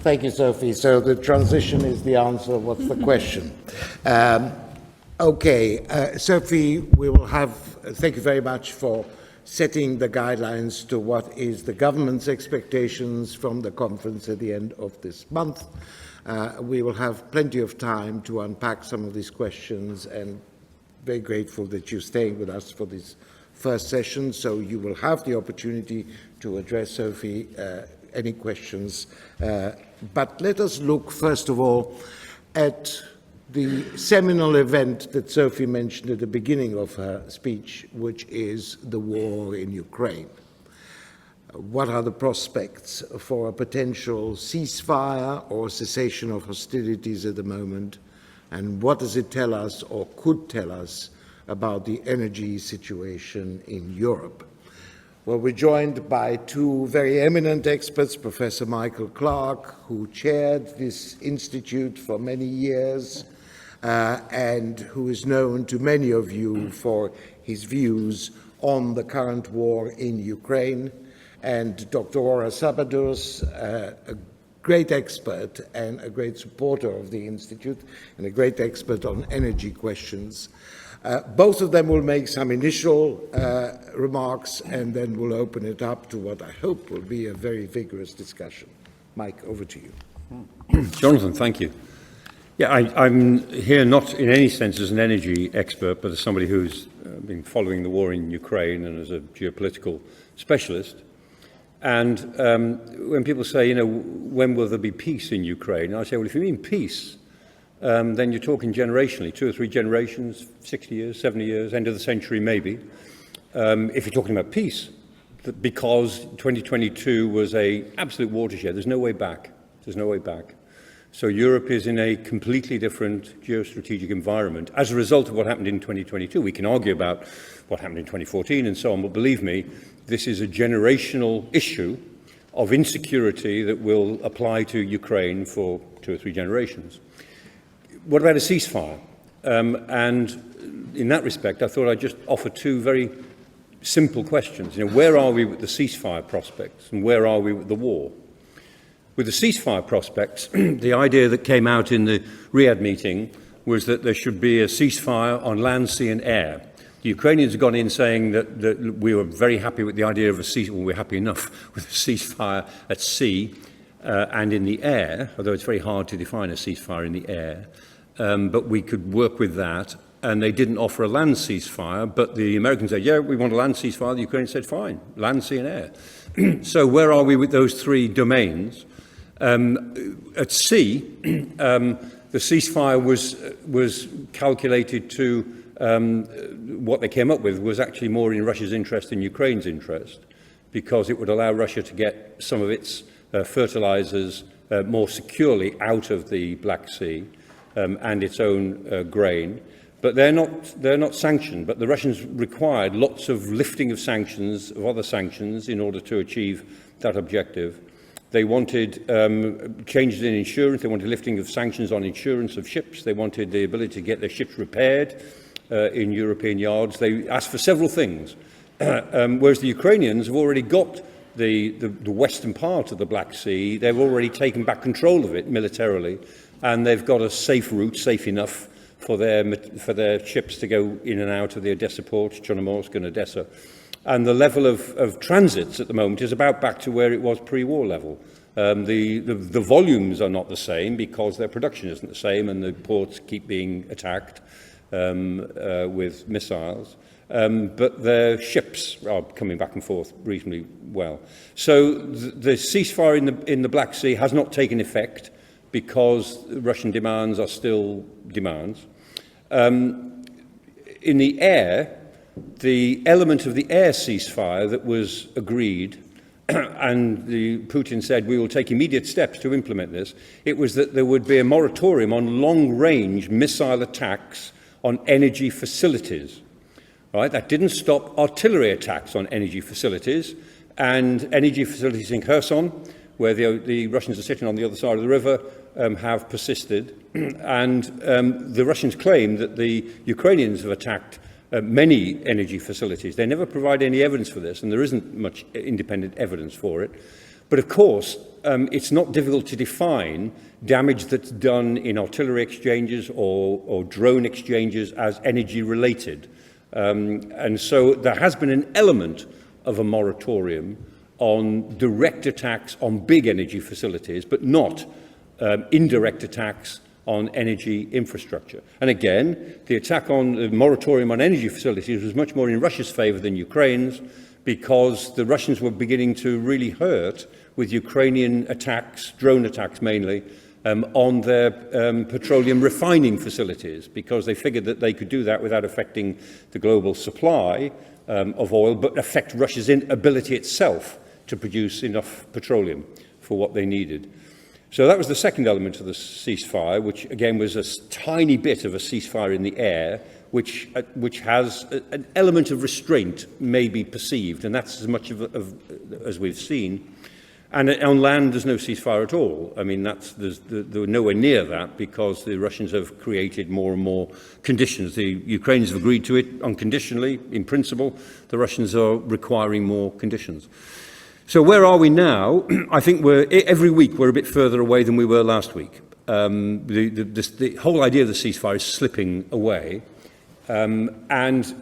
Thank you, Sophie. So the transition is the answer. What's the question? Sophie, thank you very much for setting the guidelines to what is the government's expectations from the conference at the end of this month. We will have plenty of time to unpack some of these questions, and very grateful that you're staying with us for this first session, so you will have the opportunity to address Sophie any questions. But let us look, first of all, at the seminal event that Sophie mentioned at the beginning of her speech, which is the war in Ukraine. What are the prospects for a potential ceasefire or cessation of hostilities at the moment? And what does it tell us, or could tell us, about the energy situation in Europe? Well, we're joined by two very eminent experts, Professor Michael Clarke, who chaired this institute for many years and who is known to many of you for his views on the current war in Ukraine, and Dr. Sabadus, a great expert and a great supporter of the institute and a great expert on energy questions. Both of them will make some initial remarks, and then we'll open it up to what I hope will be a very vigorous discussion. Mike, over to you. Jonathan, thank you. Yeah, I'm here not in any sense as an energy expert, but as somebody who's been following the war in Ukraine and as a geopolitical specialist. And when people say, when will there be peace in Ukraine? I say, well, if you mean peace, then you're talking generationally, 2 or 3 generations, 60 years, 70 years, end of the century maybe. If you're talking about peace, because 2022 was an absolute watershed, there's no way back. There's no way back. So Europe is in a completely different geostrategic environment as a result of what happened in 2022. We can argue about what happened in 2014 and so on, but believe me, this is a generational issue of insecurity that will apply to Ukraine for 2 or 3 generations. What about a ceasefire? And in that respect, I thought I'd just offer 2 very simple questions. Where are we with the ceasefire prospects, and where are we with the war? With the ceasefire prospects, the idea that came out in the Riyadh meeting was that there should be a ceasefire on land, sea and air. The Ukrainians have gone in saying that we were very happy with the idea of a ceasefire, well, we're happy enough with a ceasefire at sea and in the air, although it's very hard to define a ceasefire in the air. But we could work with that, and they didn't offer a land ceasefire, but the Americans said, yeah, we want a land ceasefire. The Ukrainians said, fine, land, sea and air. So where are we with those 3 domains? At sea, the ceasefire was calculated to, what they came up with was actually more in Russia's interest than Ukraine's interest, because it would allow Russia to get some of its fertilizers more securely out of the Black Sea and its own grain. But they're not sanctioned. But the Russians required lots of lifting of sanctions, of other sanctions, in order to achieve that objective. They wanted changes in insurance. They wanted lifting of sanctions on insurance of ships. They wanted the ability to get their ships repaired in European yards. They asked for several things, whereas the Ukrainians have already got the western part of the Black Sea. They've already taken back control of it militarily, and they've got a safe route, safe enough for their ships to go in and out of the Odessa ports, Chornomorsk and Odessa. And the level of transits at the moment is about back to where it was pre-war level. The volumes are not the same because their production isn't the same, and the ports keep being attacked with missiles. But their ships are coming back and forth reasonably well. So the ceasefire in the Black Sea has not taken effect because Russian demands are still demands. In the air, the element of the air ceasefire that was agreed, and Putin said we will take immediate steps to implement this, it was that there would be a moratorium on long-range missile attacks on energy facilities. Right? That didn't stop artillery attacks on energy facilities, and energy facilities in Kherson, where the Russians are sitting on the other side of the river, have persisted. And the Russians claim that the Ukrainians have attacked many energy facilities. They never provide any evidence for this, and there isn't much independent evidence for it. But of course, it's not difficult to define damage that's done in artillery exchanges or drone exchanges as energy related. And so there has been an element of a moratorium on direct attacks on big energy facilities, but not indirect attacks on energy infrastructure. And again, the attack on the moratorium on energy facilities was much more in Russia's favour than Ukraine's, because the Russians were beginning to really hurt with Ukrainian attacks, drone attacks mainly, on their petroleum refining facilities, because they figured that they could do that without affecting the global supply of oil, but affect Russia's inability itself to produce enough petroleum for what they needed. So that was the second element of the ceasefire, which again was a tiny bit of a ceasefire in the air, which has an element of restraint maybe perceived, and that's as much as we've seen. And on land, there's no ceasefire at all. I mean, they're nowhere near that, because the Russians have created more and more conditions. The Ukrainians have agreed to it unconditionally, in principle. The Russians are requiring more conditions. So where are we now? I think every week we're a bit further away than we were last week. The whole idea of the ceasefire is slipping away. And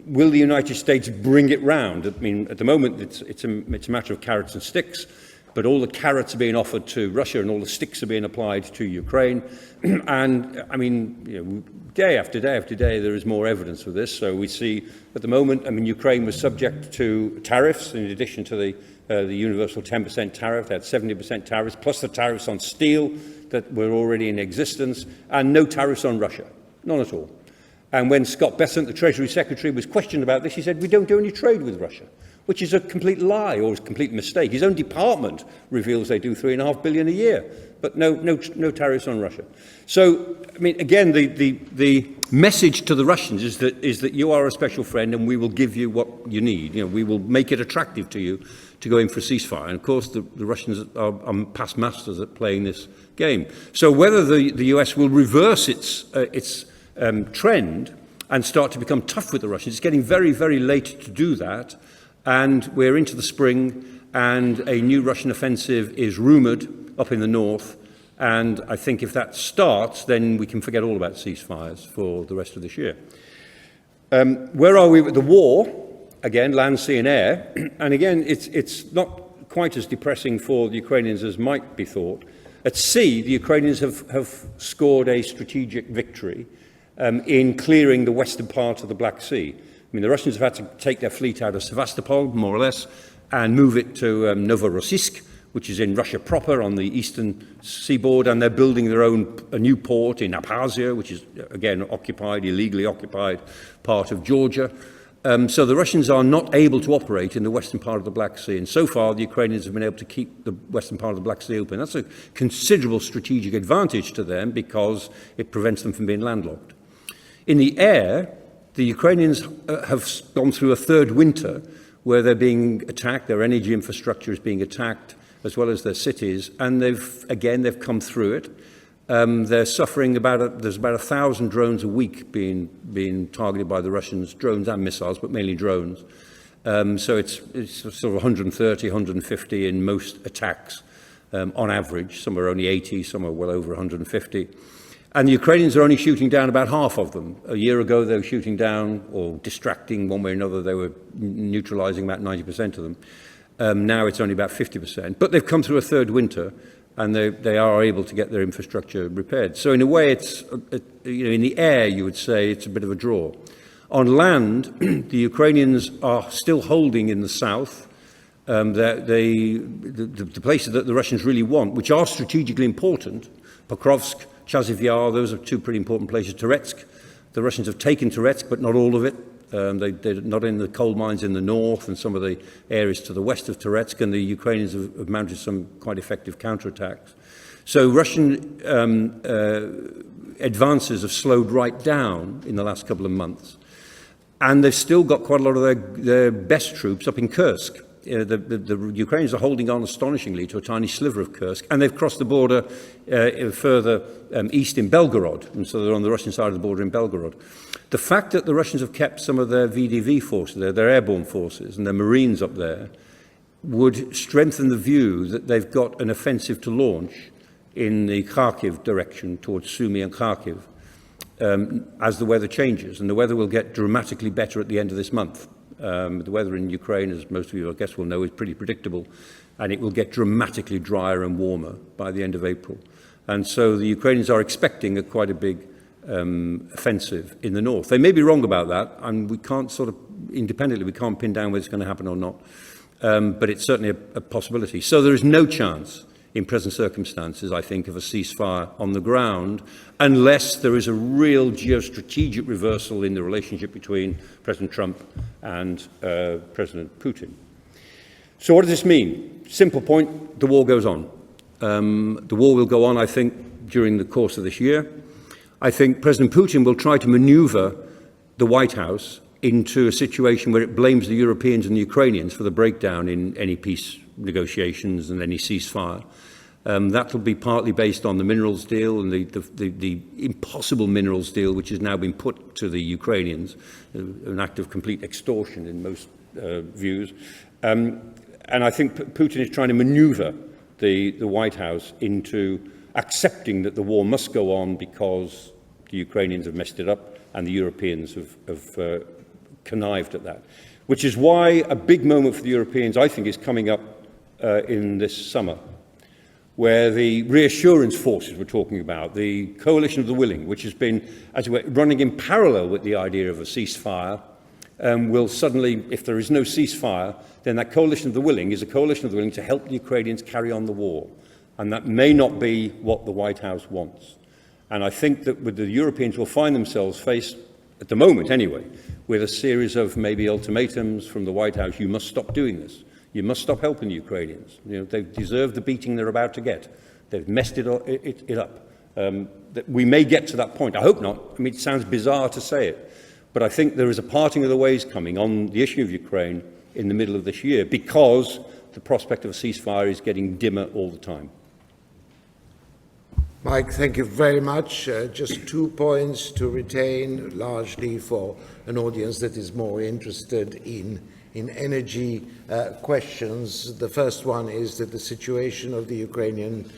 will the United States bring it round? I mean, at the moment, it's a matter of carrots and sticks, but all the carrots are being offered to Russia and all the sticks are being applied to Ukraine. And, I mean, day after day after day, there is more evidence of this. So we see, at the moment, I mean, Ukraine was subject to tariffs in addition to the universal 10% tariff. They had 70% tariffs, plus the tariffs on steel that were already in existence, and no tariffs on Russia. None at all. And when Scott Bessent, the Treasury Secretary, was questioned about this, he said, we don't do any trade with Russia, which is a complete lie or a complete mistake. His own department reveals they do $3.5 billion a year, but no tariffs on Russia. So, I mean, again, the message to the Russians is that you are a special friend and we will give you what you need. You know, we will make it attractive to you to go in for a ceasefire. And of course, the Russians are past masters at playing this game. So whether the US will reverse its trend and start to become tough with the Russians, it's getting very, very late to do that. And we're into the spring, and a new Russian offensive is rumoured up in the north. And I think if that starts, then we can forget all about ceasefires for the rest of this year. Where are we with the war? Again, land, sea and air. And again, it's not quite as depressing for the Ukrainians as might be thought. At sea, the Ukrainians have scored a strategic victory in clearing the western part of the Black Sea. I mean, the Russians have had to take their fleet out of Sevastopol, more or less, and move it to Novorossiysk, which is in Russia proper on the eastern seaboard, and they're building a new port in Abkhazia, which is, again, illegally occupied part of Georgia. So the Russians are not able to operate in the western part of the Black Sea, and so far the Ukrainians have been able to keep the western part of the Black Sea open. That's a considerable strategic advantage to them because it prevents them from being landlocked. In the air, the Ukrainians have gone through a third winter where they're being attacked, their energy infrastructure is being attacked, as well as their cities, and they've come through it. They're suffering there's about 1,000 drones a week being targeted by the Russians, drones and missiles, but mainly drones. So it's sort of 130, 150 in most attacks on average. Some are only 80, some are well over 150. And the Ukrainians are only shooting down about half of them. A year ago, they were shooting down or distracting one way or another. They were neutralizing about 90% of them. Now it's only about 50%. But they've come through a third winter, and they are able to get their infrastructure repaired. So in a way, it's in the air, you would say it's a bit of a draw. On land, the Ukrainians are still holding in the south. The places that the Russians really want, which are strategically important, Pokrovsk, Chasiv Yar, those are two pretty important places. Toretsk, the Russians have taken Toretsk, but not all of it. They're not in the coal mines in the north and some of the areas to the west of Toretsk, and the Ukrainians have mounted some quite effective counterattacks. So Russian advances have slowed right down in the last couple of months, and they've still got quite a lot of their best troops up in Kursk. The Ukrainians are holding on astonishingly to a tiny sliver of Kursk, and they've crossed the border further east in Belgorod, and so they're on the Russian side of the border in Belgorod. The fact that the Russians have kept some of their VDV forces, their airborne forces, and their Marines up there, would strengthen the view that they've got an offensive to launch in the Kharkiv direction towards Sumy and Kharkiv as the weather changes. And the weather will get dramatically better at the end of this month. The weather in Ukraine, as most of you I guess will know, is pretty predictable, and it will get dramatically drier and warmer by the end of April. And so the Ukrainians are expecting quite a big offensive in the north. They may be wrong about that, and we can't sort of, independently, we can't pin down whether it's going to happen or not. But it's certainly a possibility. So there is no chance in present circumstances, I think, of a ceasefire on the ground, unless there is a real geostrategic reversal in the relationship between President Trump and President Putin. So what does this mean? Simple point, the war goes on. The war will go on, I think, during the course of this year. I think President Putin will try to maneuver the White House into a situation where it blames the Europeans and the Ukrainians for the breakdown in any peace negotiations and any ceasefire. That will be partly based on the minerals deal and the impossible minerals deal which has now been put to the Ukrainians, an act of complete extortion in most views. And I think Putin is trying to maneuver the White House into accepting that the war must go on because the Ukrainians have messed it up and the Europeans have connived at that. Which is why a big moment for the Europeans, I think, is coming up in this summer, where the reassurance forces we're talking about, the coalition of the willing, which has been, as it were, running in parallel with the idea of a ceasefire, will suddenly, if there is no ceasefire, then that coalition of the willing is a coalition of the willing to help the Ukrainians carry on the war. And that may not be what the White House wants. And I think that the Europeans will find themselves faced, at the moment anyway, with a series of maybe ultimatums from the White House. You must stop doing this. You must stop helping the Ukrainians. You know, they've deserved the beating they're about to get. They've messed it up. We may get to that point. I hope not. I mean, it sounds bizarre to say it. But I think there is a parting of the ways coming on the issue of Ukraine in the middle of this year because the prospect of a ceasefire is getting dimmer all the time. Mike, thank you very much. Just 2 points to retain, largely for an audience that is more interested in energy questions. The first one is that the situation of the Ukrainian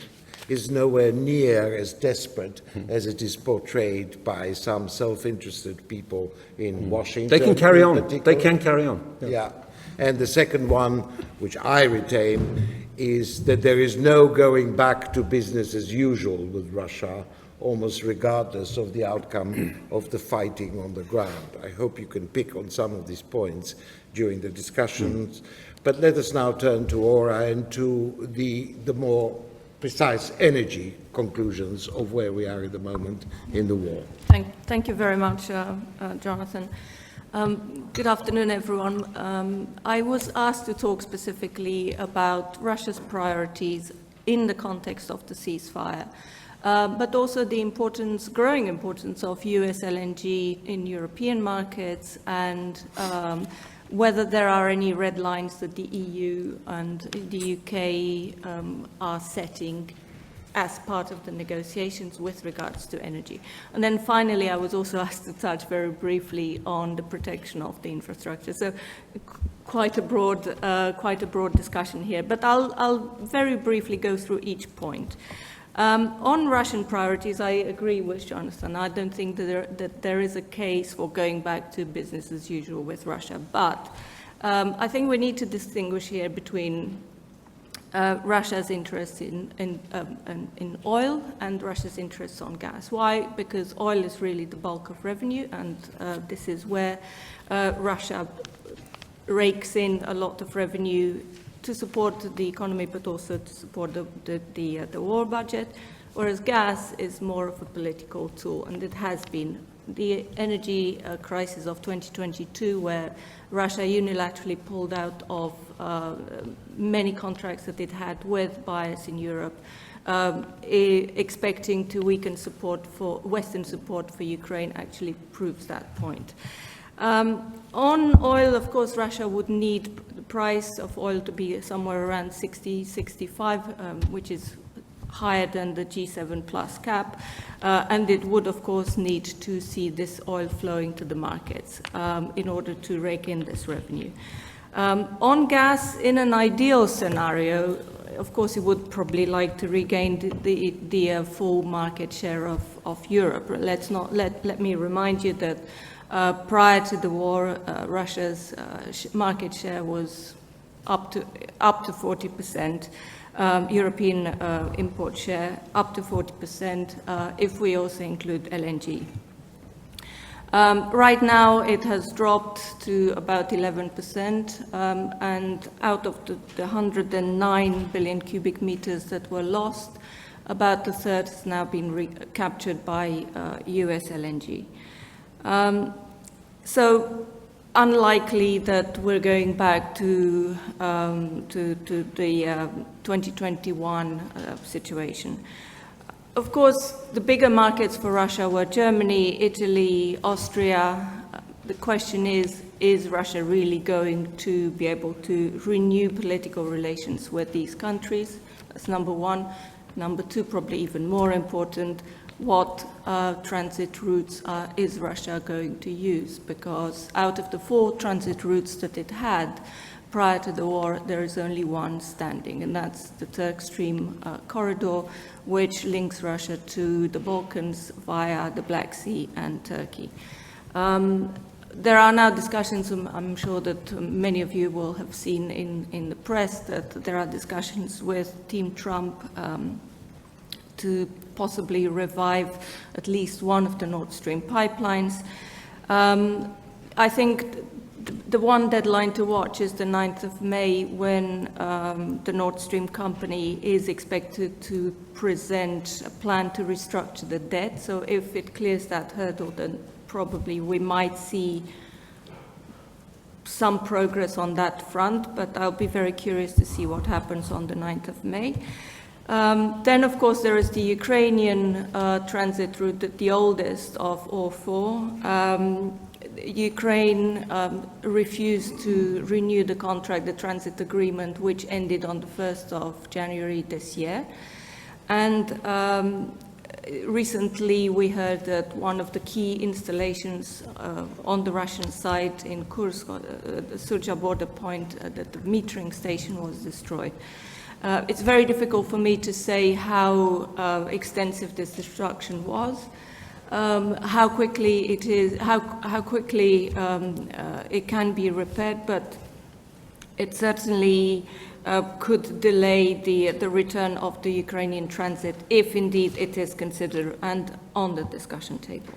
is nowhere near as desperate as it is portrayed by some self-interested people in Washington. They can carry on. They can carry on. Yeah. And the second one, which I retain, is that there is no going back to business as usual with Russia, almost regardless of the outcome of the fighting on the ground. I hope you can pick on some of these points during the discussions. But let us now turn to Ora and to the more precise energy conclusions of where we are at the moment in the war. Thank you very much, Jonathan. Good afternoon, everyone. I was asked to talk specifically about Russia's priorities in the context of the ceasefire, but also the growing importance of US LNG in European markets and whether there are any red lines that the EU and the UK are setting as part of the negotiations with regards to energy. And then finally, I was also asked to touch very briefly on the protection of the infrastructure. So quite a broad discussion here, but I'll very briefly go through each point. On Russian priorities, I agree with Jonathan. I don't think that there is a case for going back to business as usual with Russia, but I think we need to distinguish here between Russia's interest in oil and Russia's interests on gas. Why? Because oil is really the bulk of revenue, and this is where Russia rakes in a lot of revenue to support the economy, but also to support the war budget, whereas gas is more of a political tool, and it has been. The energy crisis of 2022, where Russia unilaterally pulled out of many contracts that it had with buyers in Europe, expecting to weaken Western support for Ukraine, actually proves that point. On oil, of course, Russia would need the price of oil to be somewhere around 60, 65, which is higher than the G7 plus cap, and it would, of course, need to see this oil flowing to the markets in order to rake in this revenue. On gas, in an ideal scenario, of course, it would probably like to regain the full market share of Europe. Let me remind you that prior to the war, Russia's market share was up to 40%. European import share up to 40% if we also include LNG. Right now, it has dropped to about 11%, and out of the 109 billion cubic meters that were lost, about a third has now been recaptured by US LNG. So unlikely that we're going back to the 2021 situation. Of course, the bigger markets for Russia were Germany, Italy, Austria. The question is Russia really going to be able to renew political relations with these countries? That's number one. Number two, probably even more important, what transit routes is Russia going to use? Because out of the 4 transit routes that it had prior to the war, there is only one standing, and that's the Turk Stream corridor, which links Russia to the Balkans via the Black Sea and Turkey. There are now discussions, I'm sure that many of you will have seen in the press, that there are discussions with Team Trump to possibly revive at least one of the Nord Stream pipelines. I think the one deadline to watch is the 9th of May, when the Nord Stream company is expected to present a plan to restructure the debt. So if it clears that hurdle, then probably we might see some progress on that front, but I'll be very curious to see what happens on the 9th of May. Then, of course, there is the Ukrainian transit route, the oldest of all 4. Ukraine refused to renew the contract, the transit agreement, which ended on the 1st of January this year. And recently we heard that one of the key installations on the Russian side in Kursk, the Sudzha border point, that the metering station was destroyed. It's very difficult for me to say how extensive this destruction was, how quickly it is, how quickly it can be repaired, but it certainly could delay the return of the Ukrainian transit if indeed it is considered and on the discussion table.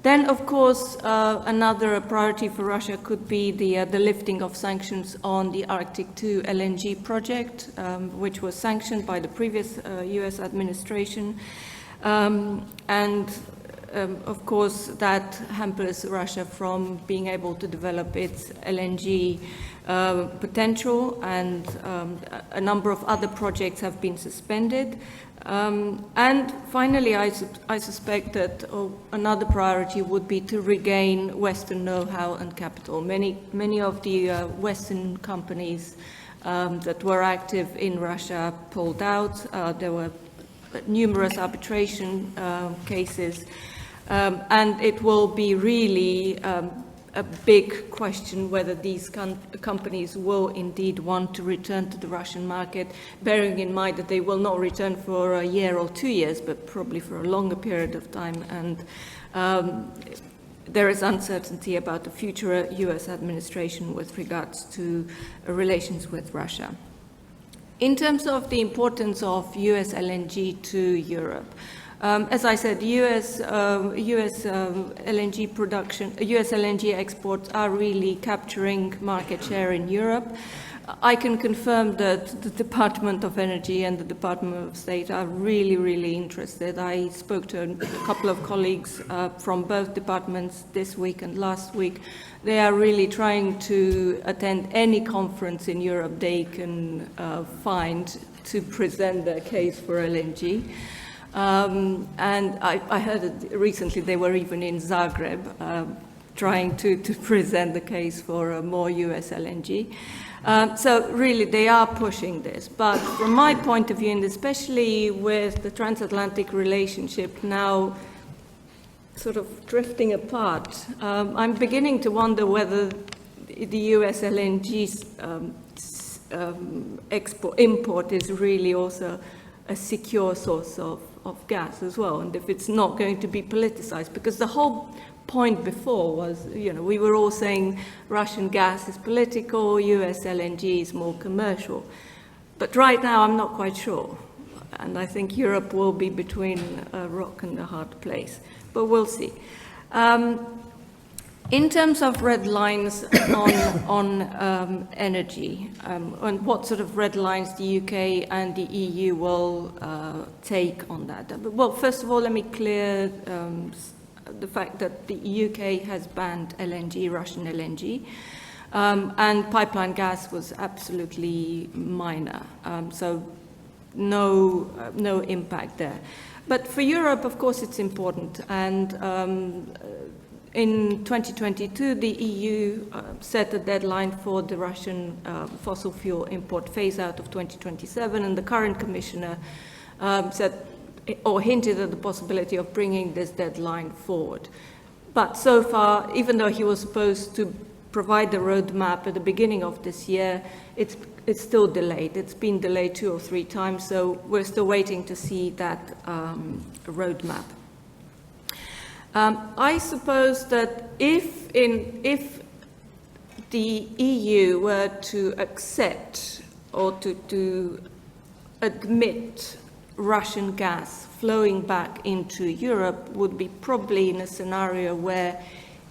Then, of course, another priority for Russia could be the lifting of sanctions on the Arctic 2 LNG project, which was sanctioned by the previous US administration. Of course, that hampers Russia from being able to develop its LNG potential, and a number of other projects have been suspended. And finally, I suspect that another priority would be to regain Western know-how and capital. Many of the Western companies that were active in Russia pulled out. There were numerous arbitration cases, and it will be really a big question whether these companies will indeed want to return to the Russian market, bearing in mind that they will not return for a year or 2 years, but probably for a longer period of time. And there is uncertainty about the future US administration with regards to relations with Russia. In terms of the importance of US LNG to Europe, as I said, US LNG production, US LNG exports are really capturing market share in Europe. I can confirm that the Department of Energy and the Department of State are really, really interested. I spoke to a couple of colleagues from both departments this week and last week. They are really trying to attend any conference in Europe they can find to present their case for LNG. And I heard that recently they were even in Zagreb trying to present the case for more US LNG. So really they are pushing this. But from my point of view, and especially with the transatlantic relationship now sort of drifting apart, I'm beginning to wonder whether the US LNG import is really also a secure source of gas as well, and if it's not going to be politicized, because the whole point before was, we were all saying Russian gas is political, US LNG is more commercial. But right now, I'm not quite sure. And I think Europe will be between a rock and a hard place. But we'll see. In terms of red lines on energy, and what sort of red lines the UK and the EU will take on that. Well, first of all, let me clear the fact that the UK has banned LNG, Russian LNG, and pipeline gas was absolutely minor, so no impact there. But for Europe, of course, it's important, and in 2022, the EU set a deadline for the Russian fossil fuel import phase-out of 2027, and the current commissioner said or hinted at the possibility of bringing this deadline forward. But so far, even though he was supposed to provide the roadmap at the beginning of this year, it's still delayed. It's been delayed 2 or 3 times, so we're still waiting to see that roadmap. I suppose that if the EU were to accept or to admit Russian gas flowing back into Europe, would be probably in a scenario where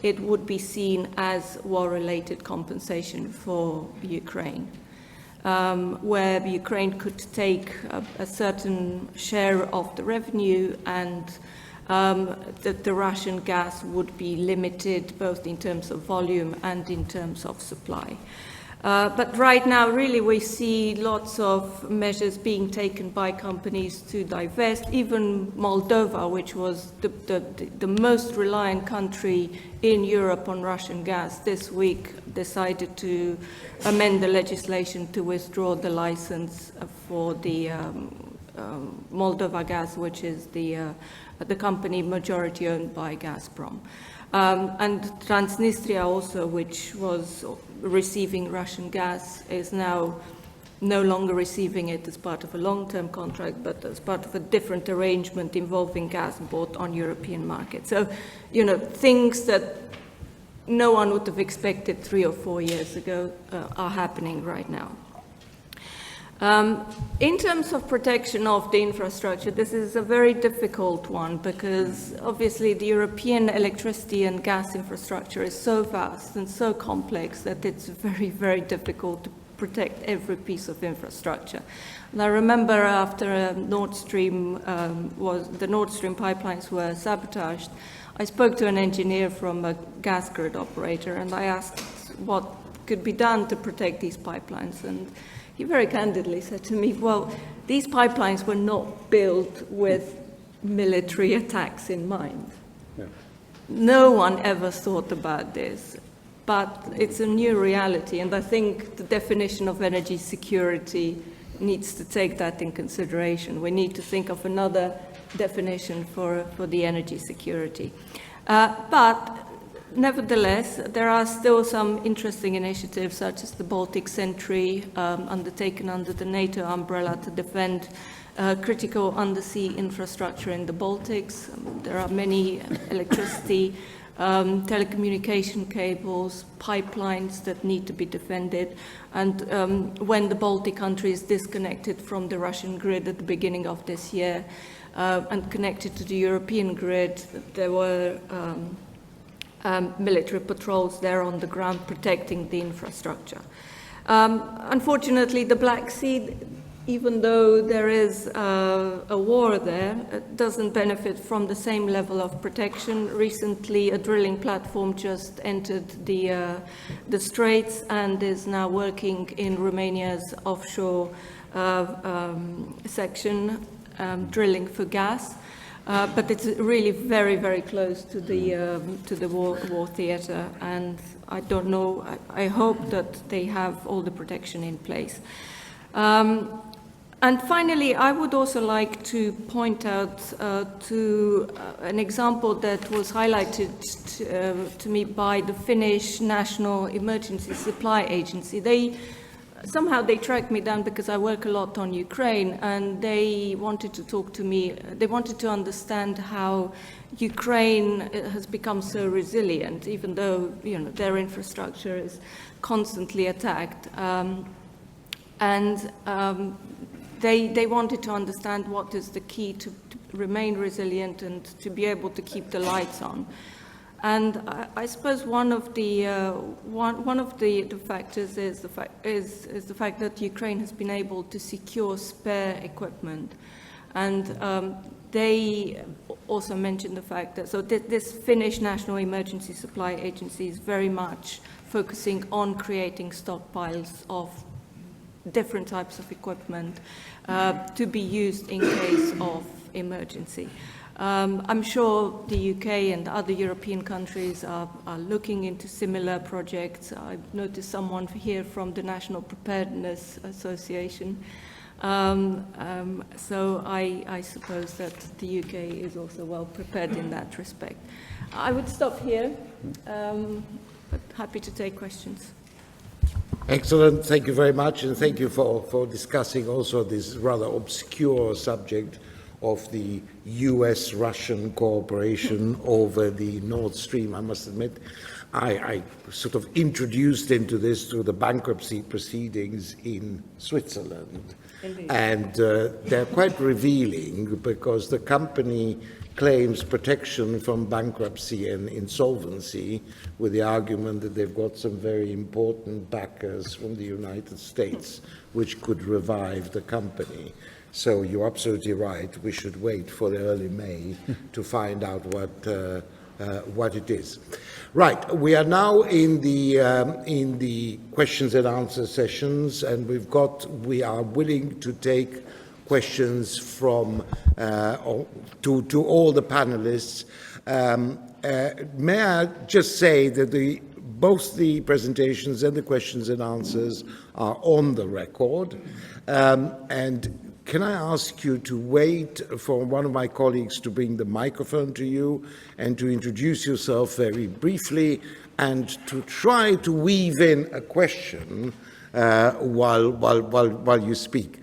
it would be seen as war-related compensation for Ukraine, where Ukraine could take a certain share of the revenue, and that the Russian gas would be limited both in terms of volume and in terms of supply. But right now, really, we see lots of measures being taken by companies to divest. Even Moldova, which was the most reliant country in Europe on Russian gas, this week decided to amend the legislation to withdraw the license for the Moldova Gas, which is the company majority owned by Gazprom. And Transnistria also, which was receiving Russian gas, is now no longer receiving it as part of a long-term contract, but as part of a different arrangement involving gas bought on European markets. So, things that no one would have expected 3 or 4 years ago are happening right now. In terms of protection of the infrastructure, this is a very difficult one, because obviously the European electricity and gas infrastructure is so vast and so complex that it's very, very difficult to protect every piece of infrastructure. And I remember after the Nord Stream pipelines were sabotaged, I spoke to an engineer from a gas grid operator, and I asked what could be done to protect these pipelines, and he very candidly said to me, well, these pipelines were not built with military attacks in mind. Yeah. No one ever thought about this, but it's a new reality, and I think the definition of energy security needs to take that in consideration. We need to think of another definition for the energy security. But nevertheless, there are still some interesting initiatives, such as the Baltic Sentry, undertaken under the NATO umbrella to defend critical undersea infrastructure in the Baltics. There are many electricity, telecommunication cables, pipelines that need to be defended. And when the Baltic countries disconnected from the Russian grid at the beginning of this year and connected to the European grid, there were military patrols there on the ground protecting the infrastructure. Unfortunately, the Black Sea, even though there is a war there, it doesn't benefit from the same level of protection. Recently, a drilling platform just entered the straits and is now working in Romania's offshore section, drilling for gas. But it's really very, very close to the war theater, and I don't know. I hope that they have all the protection in place. And finally, I would also like to point out to an example that was highlighted to me by the Finnish National Emergency Supply Agency. Somehow they tracked me down because I work a lot on Ukraine, and they wanted to talk to me. They wanted to understand how Ukraine has become so resilient, even though their infrastructure is constantly attacked. They wanted to understand what is the key to remain resilient and to be able to keep the lights on. And I suppose one of the factors is the fact that Ukraine has been able to secure spare equipment, and they also mentioned the fact that this Finnish National Emergency Supply Agency is very much focusing on creating stockpiles of different types of equipment to be used in case of emergency. I'm sure the UK and other European countries are looking into similar projects. I've noticed someone here from the National Preparedness Association. So I suppose that the UK is also well prepared in that respect. I would stop here, but happy to take questions. Excellent. Thank you very much, and thank you for discussing also this rather obscure subject of the US-Russian cooperation over the Nord Stream. I must admit, I sort of introduced into this through the bankruptcy proceedings in Switzerland. Indeed. And they're quite revealing, because the company claims protection from bankruptcy and insolvency with the argument that they've got some very important backers from the United States which could revive the company. So you're absolutely right. We should wait for the early May to find out what it is. Right. We are now in the questions and answer sessions, and we are willing to take questions from to all the panelists. May I just say that both the presentations and the questions and answers are on the record, and can I ask you to wait for one of my colleagues to bring the microphone to you and to introduce yourself very briefly and to try to weave in a question while you speak.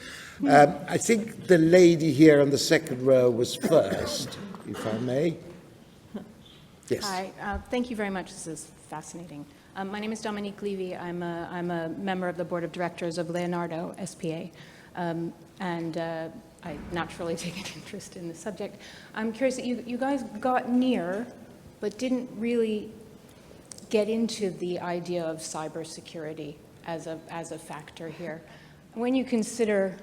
I think the lady here on the second row was first, if I may. Yes. Hi, thank you very much. This is fascinating. My name is Dominique Levy. I'm a member of the board of directors of Leonardo SPA. And I naturally take an interest in the subject. I'm curious that you guys got near, but didn't really get into the idea of cybersecurity as a factor here. When you consider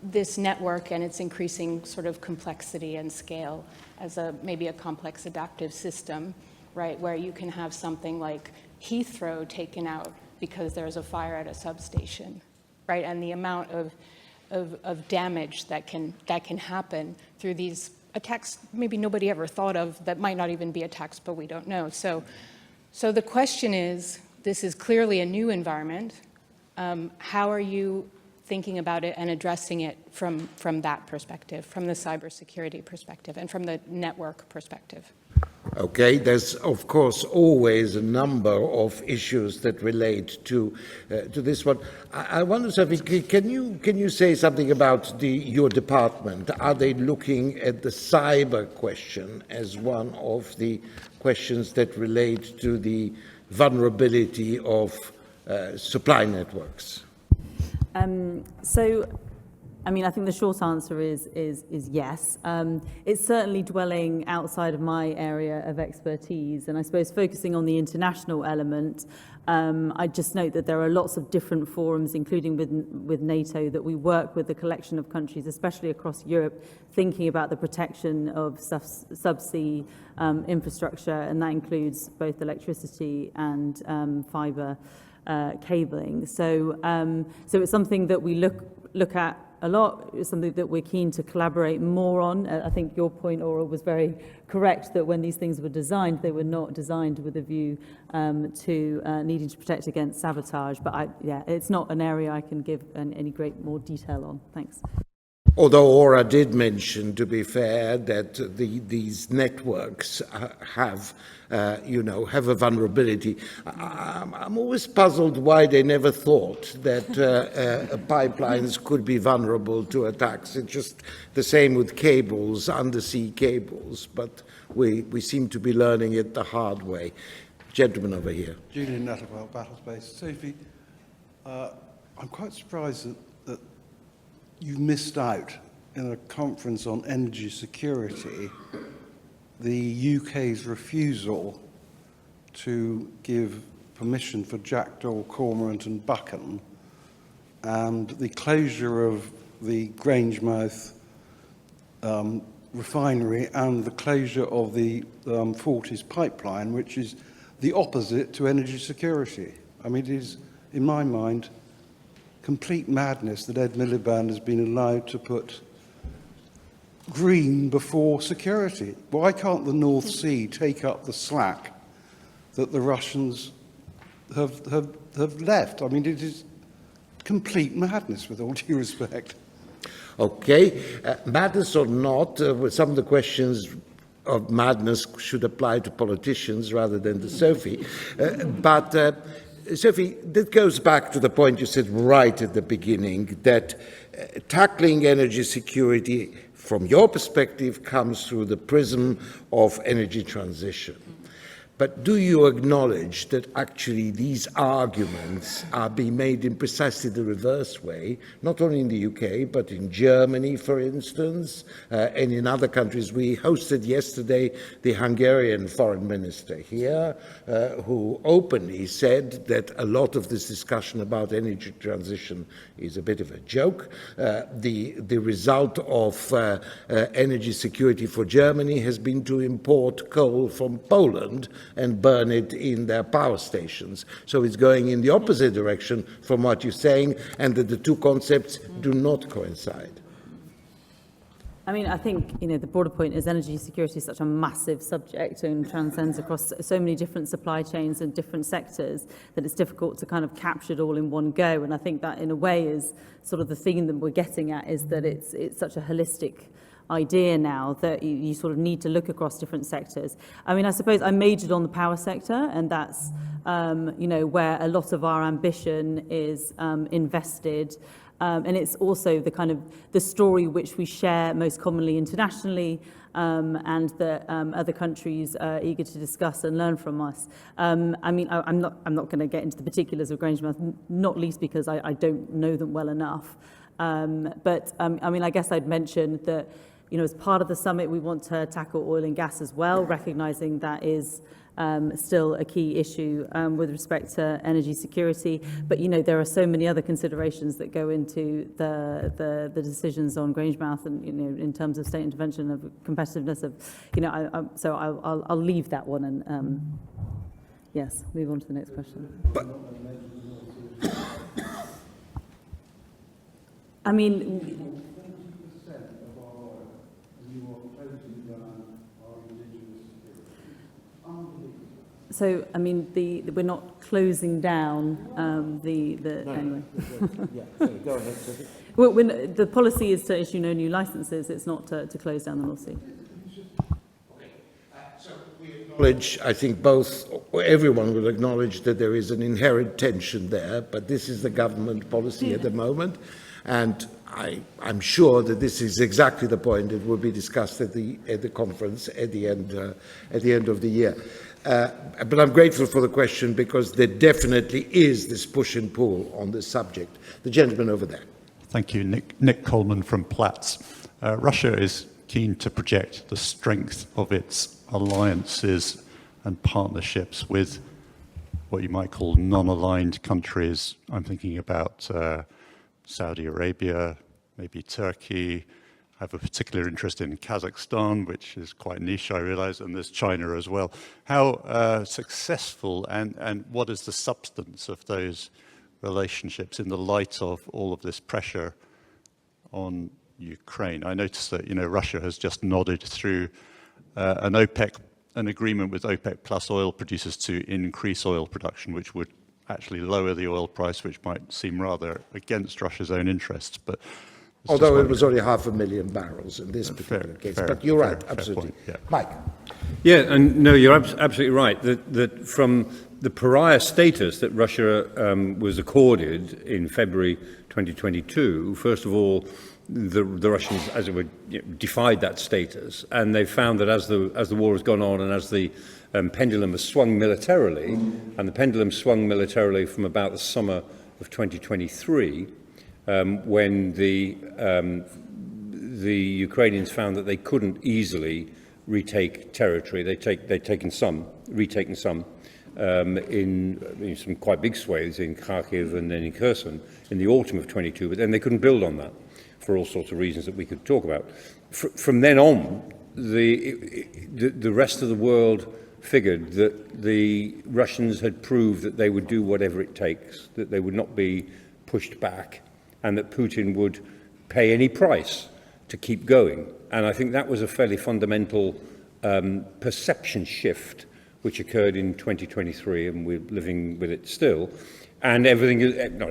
this network and its increasing sort of complexity and scale as maybe a complex adaptive system, right, where you can have something like Heathrow taken out because there's a fire at a substation, right, and the amount of damage that can happen through these attacks maybe nobody ever thought of, that might not even be attacks, but we don't know. So the question is, this is clearly a new environment. How are you thinking about it and addressing it from that perspective, from the cybersecurity perspective and from the network perspective? Okay, there's of course always a number of issues that relate to this one. I wonder, Sophie, can you say something about your department? Are they looking at the cyber question as one of the questions that relate to the vulnerability of supply networks? I mean, I think the short answer is yes. It's certainly dwelling outside of my area of expertise, and I suppose focusing on the international element, I just note that there are lots of different forums, including with NATO, that we work with a collection of countries, especially across Europe, thinking about the protection of subsea infrastructure, and that includes both electricity and fibre cabling. So it's something that we look at a lot. It's something that we're keen to collaborate more on. I think your point, Aura, was very correct that when these things were designed, they were not designed with a view to needing to protect against sabotage. But it's not an area I can give any great more detail on. Thanks. Although Aura did mention, to be fair, that these networks have a vulnerability. I'm always puzzled why they never thought that pipelines could be vulnerable to attacks. It's just the same with cables, undersea cables, but we seem to be learning it the hard way. Gentleman over here. Julian Nettlewell, Battlespace. Sophie, I'm quite surprised that you missed out in a conference on energy security the UK's refusal to give permission for Jackdaw, Cormorant and Buchan, and the closure of the Grangemouth refinery and the closure of the Forties pipeline, which is the opposite to energy security. I mean, it is, in my mind, complete madness that Ed Miliband has been allowed to put green before security. Why can't the North Sea take up the slack that the Russians have left? I mean, it is complete madness, with all due respect. Okay, madness or not, some of the questions of madness should apply to politicians rather than to Sophie. But Sophie, that goes back to the point you said right at the beginning, that tackling energy security from your perspective comes through the prism of energy transition. But do you acknowledge that actually these arguments are being made in precisely the reverse way, not only in the UK, but in Germany, for instance, and in other countries? We hosted yesterday the Hungarian foreign minister here, who openly said that a lot of this discussion about energy transition is a bit of a joke. The result of energy security for Germany has been to import coal from Poland and burn it in their power stations. So it's going in the opposite direction from what you're saying, and that the two concepts do not coincide. I mean, I think, the broader point is energy security is such a massive subject and transcends across so many different supply chains and different sectors that it's difficult to kind of capture it all in one go. And I think that, in a way, is sort of the theme that we're getting at, is that it's such a holistic idea now that you sort of need to look across different sectors. I mean, I suppose I majored on the power sector, and that's, where a lot of our ambition is invested. And it's also the kind of the story which we share most commonly internationally, and that other countries are eager to discuss and learn from us. I mean, I'm not going to get into the particulars of Grangemouth, not least because I don't know them well enough. But I mean, I guess I'd mention that, as part of the summit, we want to tackle oil and gas as well, recognizing that is still a key issue with respect to energy security. But, there are so many other considerations that go into the decisions on Grangemouth and, in terms of state intervention, of competitiveness of, so I'll leave that one and, yes, move on to the next question. I mean, so, I mean, we're not closing down anyway. Yeah, sorry, go ahead, Sophie. Well, the policy is to issue no new licenses. It's not to close down the North Sea. Acknowledge, I think everyone will acknowledge that there is an inherent tension there, but this is the government policy at the moment, and I'm sure that this is exactly the point that will be discussed at the conference at the end of the year. But I'm grateful for the question, because there definitely is this push and pull on this subject. The gentleman over there. Thank you. Nick Coleman from Platts. Russia is keen to project the strength of its alliances and partnerships with what you might call non-aligned countries. I'm thinking about Saudi Arabia, maybe Turkey. I have a particular interest in Kazakhstan, which is quite niche, I realize, and there's China as well. How successful and what is the substance of those relationships in the light of all of this pressure on Ukraine. I noticed that, Russia has just nodded through an agreement with OPEC plus oil producers to increase oil production, which would actually lower the oil price, which might seem rather against Russia's own interests. But although it was only 500,000 barrels in this particular case. But you're right, absolutely. Yeah. Mike. Yeah, and no, you're absolutely right. That from the pariah status that Russia was accorded in February 2022, first of all, the Russians, as it were, defied that status, and they found that as the war has gone on and as the pendulum has swung militarily, and the pendulum swung militarily from about the summer of 2023, when the Ukrainians found that they couldn't easily retake territory. They'd retaken some in some quite big swathes in Kharkiv and then in Kherson in the autumn of 22, but then they couldn't build on that for all sorts of reasons that we could talk about. From then on, the rest of the world figured that the Russians had proved that they would do whatever it takes, that they would not be pushed back, and that Putin would pay any price to keep going. And I think that was a fairly fundamental perception shift which occurred in 2023, and we're living with it still. And not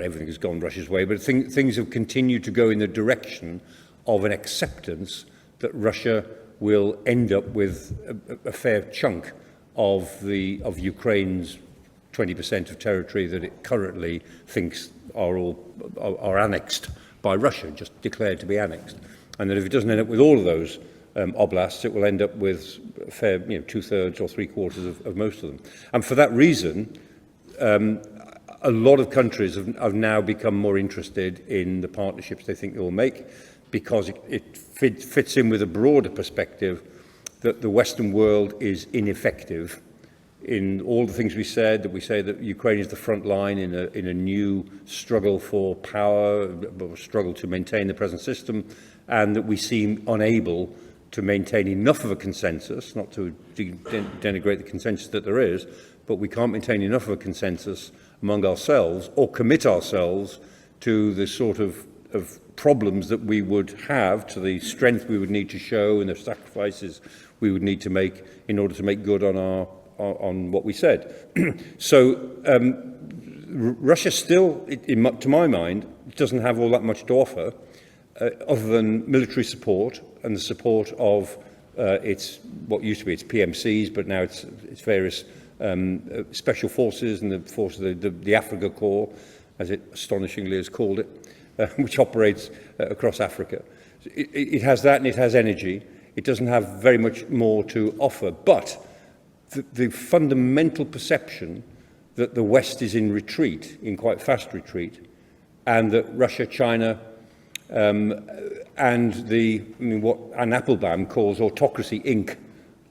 everything has gone Russia's way, but things have continued to go in the direction of an acceptance that Russia will end up with a fair chunk of Ukraine's 20% of territory that it currently thinks are annexed by Russia, just declared to be annexed. And that if it doesn't end up with all of those oblasts, it will end up with a fair, 2/3 or 3/4 of most of them. And for that reason, a lot of countries have now become more interested in the partnerships they think they will make, because it fits in with a broader perspective that the Western world is ineffective in all the things we said, that we say that Ukraine is the front line in a new struggle for power, a struggle to maintain the present system, and that we seem unable to maintain enough of a consensus, not to denigrate the consensus that there is, but we can't maintain enough of a consensus among ourselves or commit ourselves to the sort of problems that we would have, to the strength we would need to show and the sacrifices we would need to make in order to make good on what we said. So Russia still, to my mind, doesn't have all that much to offer other than military support and the support of what used to be its PMCs, but now it's various special forces and the Africa Corps, as it astonishingly has called it, which operates across Africa. It has that, and it has energy. It doesn't have very much more to offer, but the fundamental perception that the West is in retreat, in quite fast retreat, and that Russia, China, and what Anne Applebaum calls autocracy Inc.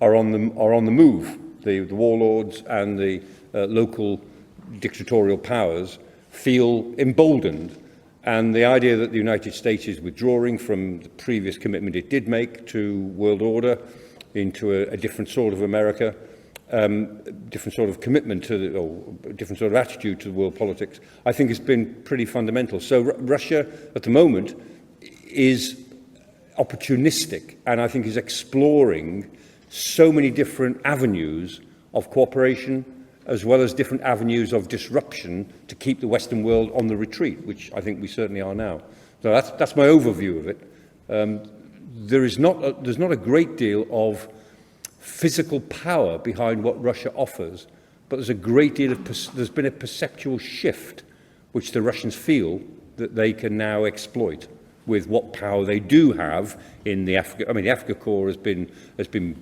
are on the move. The warlords and the local dictatorial powers feel emboldened, and the idea that the United States is withdrawing from the previous commitment it did make to world order into a different sort of America, different sort of commitment to or different sort of attitude to world politics, I think has been pretty fundamental. So Russia at the moment is opportunistic, and I think is exploring so many different avenues of cooperation, as well as different avenues of disruption to keep the Western world on the retreat, which I think we certainly are now. So that's my overview of it. There's not a great deal of physical power behind what Russia offers, but there's a great deal of there's been a perceptual shift, which the Russians feel that they can now exploit with what power they do have in the Africa. I mean, the Africa Corps has been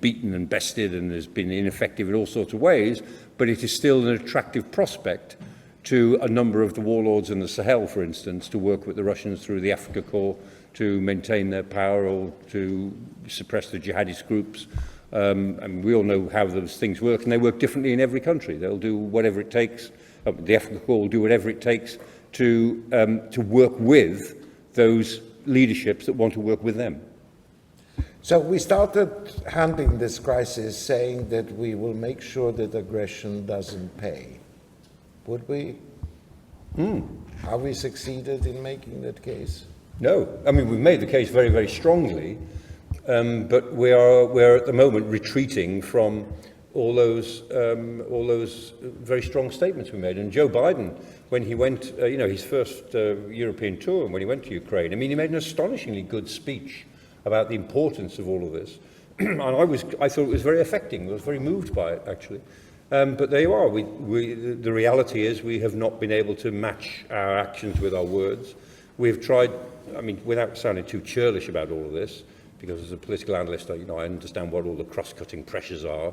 beaten and bested and has been ineffective in all sorts of ways, but it is still an attractive prospect to a number of the warlords in the Sahel, for instance, to work with the Russians through the Africa Corps to maintain their power or to suppress the jihadist groups. And we all know how those things work, and they work differently in every country. They'll do whatever it takes. The Africa Corps will do whatever it takes to work with those leaderships that want to work with them. So we started handling this crisis saying that we will make sure that aggression doesn't pay. Would we? Have we succeeded in making that case? No, I mean, we've made the case very, very strongly, but we're at the moment retreating from all those very strong statements we made. And Joe Biden, when he went, his first European tour, and when he went to Ukraine, I mean, he made an astonishingly good speech about the importance of all of this. And I thought it was very affecting. I was very moved by it, actually. But there you are. The reality is we have not been able to match our actions with our words. We've tried, I mean, without sounding too churlish about all of this, because as a political analyst, I understand what all the cross-cutting pressures are,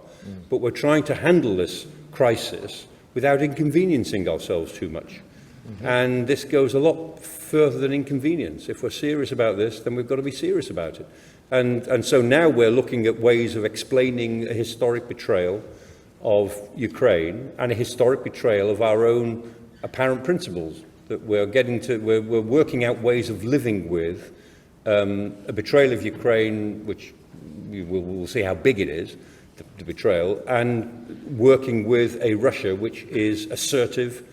but we're trying to handle this crisis without inconveniencing ourselves too much. And this goes a lot further than inconvenience. If we're serious about this, then we've got to be serious about it. And so now we're looking at ways of explaining a historic betrayal of Ukraine and a historic betrayal of our own apparent principles, that we're working out ways of living with a betrayal of Ukraine, which we'll see how big it is, the betrayal, and working with a Russia which is assertive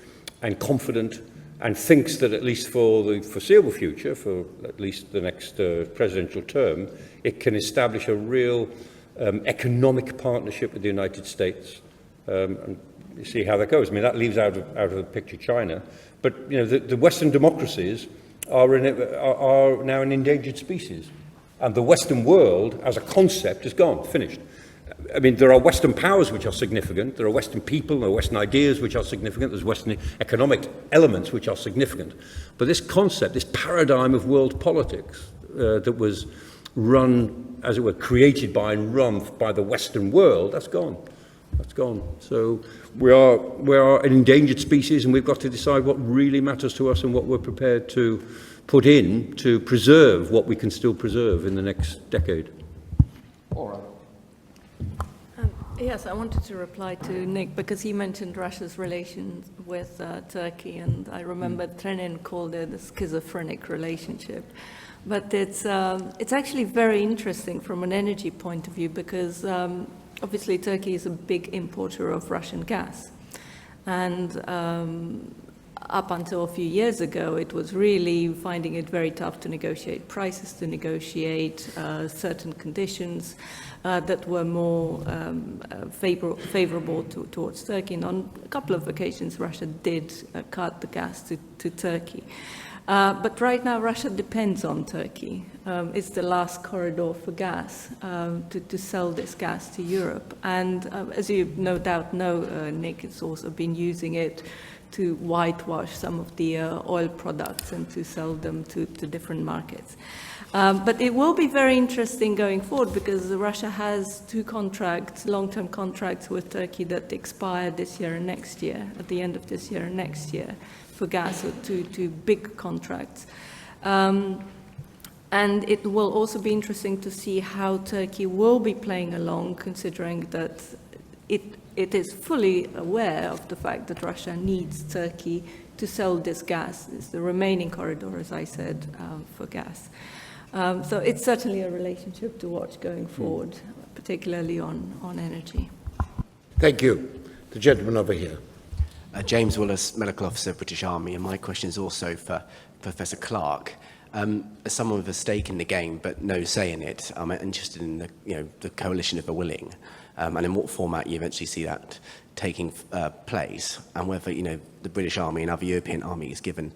and confident and thinks that at least for the foreseeable future, for at least the next presidential term, it can establish a real economic partnership with the United States. And you see how that goes. I mean, that leaves out of the picture China. But, the Western democracies are now an endangered species. And the Western world, as a concept, is gone, finished. I mean, there are Western powers which are significant. There are Western people, there are Western ideas which are significant. There's Western economic elements which are significant. But this concept, this paradigm of world politics that was run, as it were, created by and run by the Western world, that's gone. That's gone. So we are an endangered species, and we've got to decide what really matters to us and what we're prepared to put in to preserve what we can still preserve in the next decade. All right. Yes, I wanted to reply to Nick because he mentioned Russia's relations with Turkey, and I remember Trenin called it a schizophrenic relationship. But it's actually very interesting from an energy point of view because obviously Turkey is a big importer of Russian gas. And up until a few years ago, it was really finding it very tough to negotiate prices, to negotiate certain conditions that were more favorable towards Turkey. And on a couple of occasions, Russia did cut the gas to Turkey. But right now, Russia depends on Turkey. It's the last corridor for gas to sell this gas to Europe. And as you no doubt know, Nick has also been using it to whitewash some of the oil products and to sell them to different markets. But it will be very interesting going forward because Russia has two contracts, long-term contracts with Turkey that expire this year and next year, at the end of this year and next year for gas, so two big contracts. And it will also be interesting to see how Turkey will be playing along, considering that it is fully aware of the fact that Russia needs Turkey to sell this gas. It's the remaining corridor, as I said, for gas. So it's certainly a relationship to watch going forward, particularly on energy. Thank you. The gentleman over here. James Willis, Medical Officer, British Army, and my question is also for Professor Clarke. As someone with a stake in the game but no say in it, I'm interested in the coalition of the willing, and in what format you eventually see that taking place, and whether the British Army and other European armies, given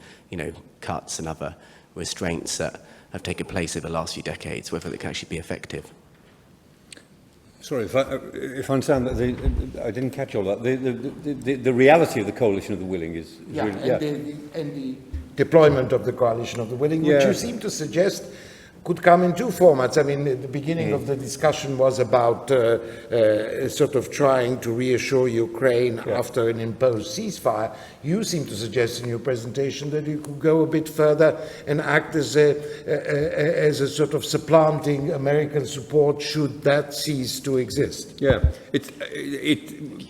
cuts and other restraints that have taken place over the last few decades, whether it can actually be effective. Sorry, if I understand that, I didn't catch all that. The reality of the coalition of the willing is really, And the deployment of the coalition of the willing, which you seem to suggest could come in two formats. I mean, the beginning of the discussion was about sort of trying to reassure Ukraine after an imposed ceasefire. You seem to suggest in your presentation that you could go a bit further and act as a sort of supplanting American support should that cease to exist. Yeah,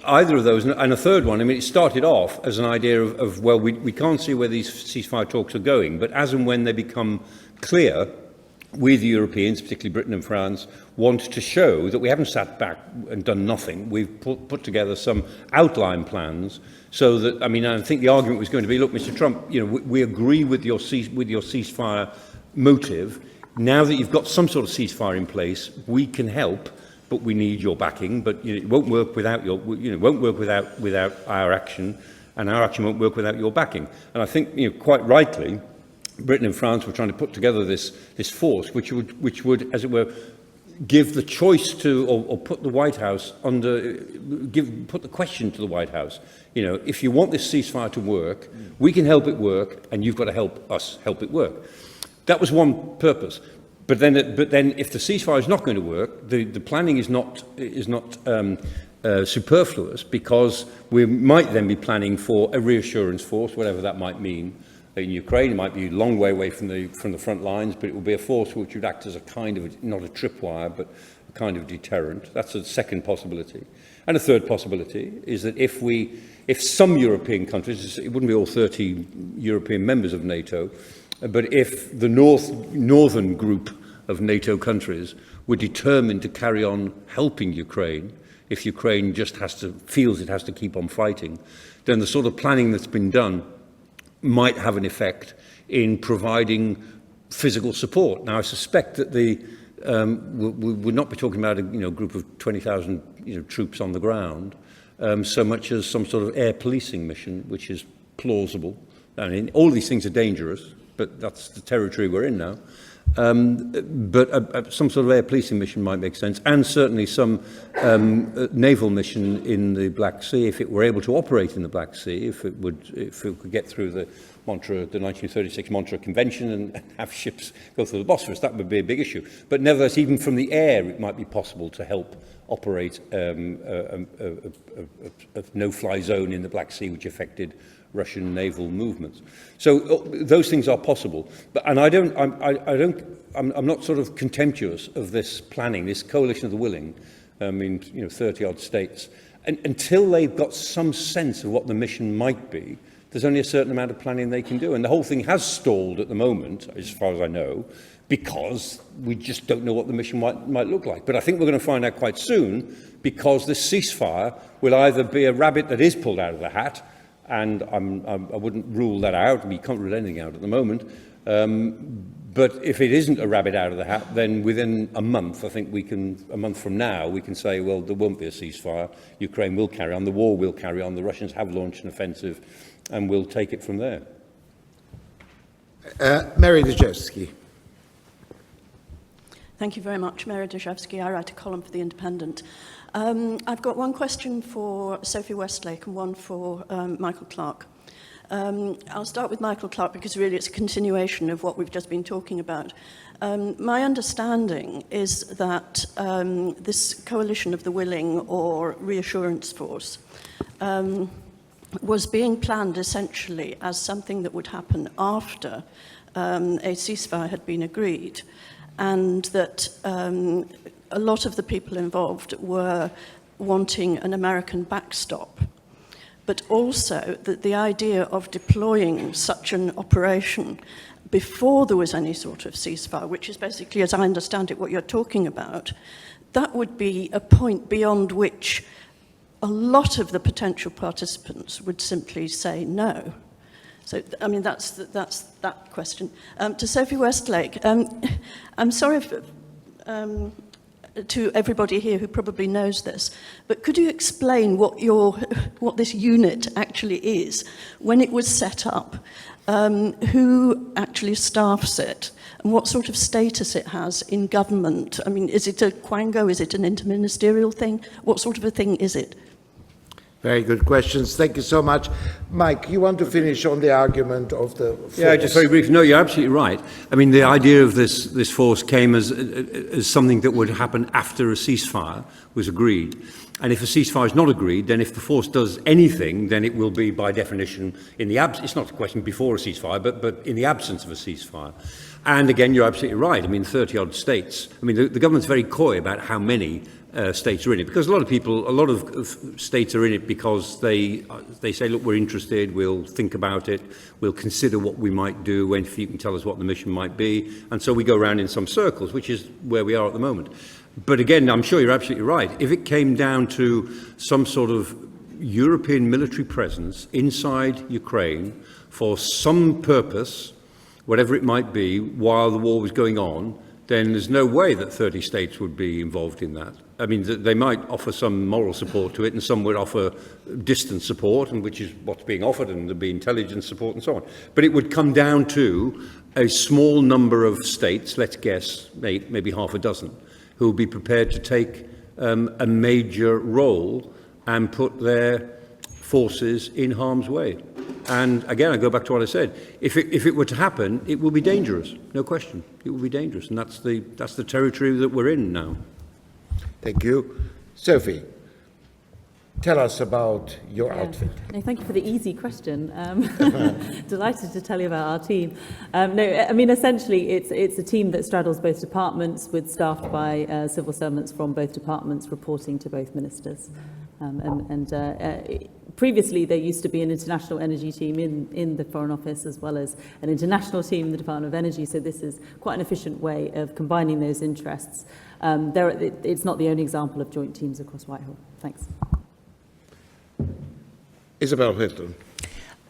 either of those, and a third one. I mean, it started off as an idea of well, we can't see where these ceasefire talks are going, but as and when they become clear, we, the Europeans, particularly Britain and France, want to show that we haven't sat back and done nothing. We've put together some outline plans so that, I mean, I think the argument was going to be, look, Mr. Trump, we agree with your ceasefire motive. Now that you've got some sort of ceasefire in place, we can help, but we need your backing. But it won't work without without our action, and our action won't work without your backing. And I think, quite rightly, Britain and France were trying to put together this force, which would, as it were, give the choice to, or put the White House under, put the question to the White House. If you want this ceasefire to work, we can help it work, and you've got to help us help it work. That was one purpose. But then, if the ceasefire is not going to work, the planning is not superfluous, because we might then be planning for a reassurance force, whatever that might mean. In Ukraine, it might be a long way away from the front lines, but it will be a force which would act as a kind of, not a tripwire, but a kind of deterrent. That's a second possibility. And a third possibility is that if some European countries, it wouldn't be all 30 European members of NATO, but if the northern group of NATO countries were determined to carry on helping Ukraine, if Ukraine just feels it has to keep on fighting, then the sort of planning that's been done might have an effect in providing physical support. Now, I suspect that we would not be talking about a group of 20,000 troops on the ground, so much as some sort of air policing mission, which is plausible. I mean, all these things are dangerous, but that's the territory we're in now. But some sort of air policing mission might make sense, and certainly some naval mission in the Black Sea, if it were able to operate in the Black Sea, if it could get through the 1936 Montreux Convention and have ships go through the Bosphorus. That would be a big issue. But nevertheless, even from the air, it might be possible to help operate a no-fly zone in the Black Sea, which affected Russian naval movements. So those things are possible. I'm not sort of contemptuous of this planning, this coalition of the willing. 30 odd states. And until they've got some sense of what the mission might be, there's only a certain amount of planning they can do. And the whole thing has stalled at the moment, as far as I know, because we just don't know what the mission might look like. But I think we're going to find out quite soon, because this ceasefire will either be a rabbit that is pulled out of the hat, and I wouldn't rule that out. We can't rule anything out at the moment. But if it isn't a rabbit out of the hat, then within a month, I think a month from now, we can say, well, there won't be a ceasefire. Ukraine will carry on. The war will carry on. The Russians have launched an offensive, and we'll take it from there. Mary Dejevsky. Thank you very much. Mary Dejevsky. I write a column for The Independent. I've got one question for Sophie Westlake and one for Michael Clarke. I'll start with Michael Clarke because really it's a continuation of what we've just been talking about. My understanding is that this coalition of the willing, or reassurance force, was being planned essentially as something that would happen after a ceasefire had been agreed, and that a lot of the people involved were wanting an American backstop, but also that the idea of deploying such an operation before there was any sort of ceasefire, which is basically, as I understand it, what you're talking about, that would be a point beyond which a lot of the potential participants would simply say no. So, I mean, that's that question. To Sophie Westlake, I'm sorry if, to everybody here who probably knows this, but could you explain what this unit actually is, when it was set up, who actually staffs it, and what sort of status it has in government? I mean, is it a quango? Is it an interministerial thing? What sort of a thing is it? Very good questions. Thank you so much. Mike, you want to finish on the argument of the force? Yeah, just very briefly. No, you're absolutely right. I mean, the idea of this force came as something that would happen after a ceasefire was agreed. And if a ceasefire is not agreed, then if the force does anything, then it will be, by definition, in the absence. It's not a question before a ceasefire, but in the absence of a ceasefire. And again, you're absolutely right. I mean, 30-odd states. I mean, the government's very coy about how many states are in it, because a lot of states are in it because they say, look, we're interested, we'll think about it, we'll consider what we might do, if you can tell us what the mission might be, and so we go around in some circles, which is where we are at the moment. But again, I'm sure you're absolutely right. If it came down to some sort of European military presence inside Ukraine for some purpose, whatever it might be, while the war was going on, then there's no way that 30 states would be involved in that. I mean, they might offer some moral support to it, and some would offer distant support, and which is what's being offered, and there'd be intelligence support and so on. But it would come down to a small number of states, let's guess, maybe half a dozen, who will be prepared to take a major role and put their forces in harm's way. And again, I go back to what I said. If it were to happen, it will be dangerous, no question. It will be dangerous, and that's the territory that we're in now. Thank you. Sophie, tell us about your outfit. No, thank you for the easy question. Delighted to tell you about our team. No, I mean, essentially, it's a team that straddles both departments, with staffed by civil servants from both departments reporting to both ministers. Previously, there used to be an international energy team in the Foreign Office, as well as an international team in the Department of Energy. So this is quite an efficient way of combining those interests. It's not the only example of joint teams across Whitehall. Thanks. Isabel Hilton.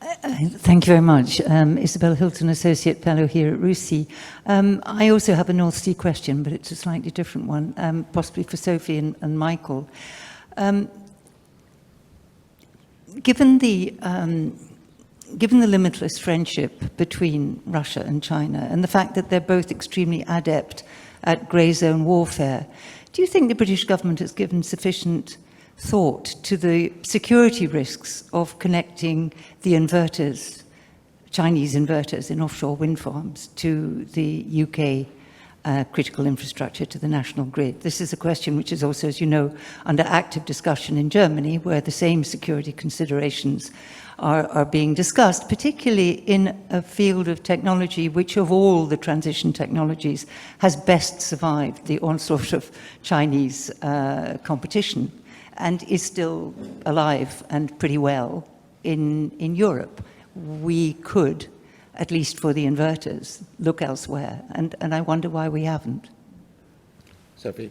Thank you very much. Isabel Hilton, Associate Fellow here at RUSI. I also have a North Sea question, but it's a slightly different one, possibly for Sophie and Michael. Given the limitless friendship between Russia and China, and the fact that they're both extremely adept at grey zone warfare, do you think the British government has given sufficient thought to the security risks of connecting the inverters, Chinese inverters in offshore wind farms, to the UK critical infrastructure, to the national grid? This is a question which is also, as you know, under active discussion in Germany, where the same security considerations are being discussed, particularly in a field of technology which, of all the transition technologies, has best survived the onslaught of Chinese competition and is still alive and pretty well in Europe. We could, at least for the inverters, look elsewhere, and I wonder why we haven't. Sophie.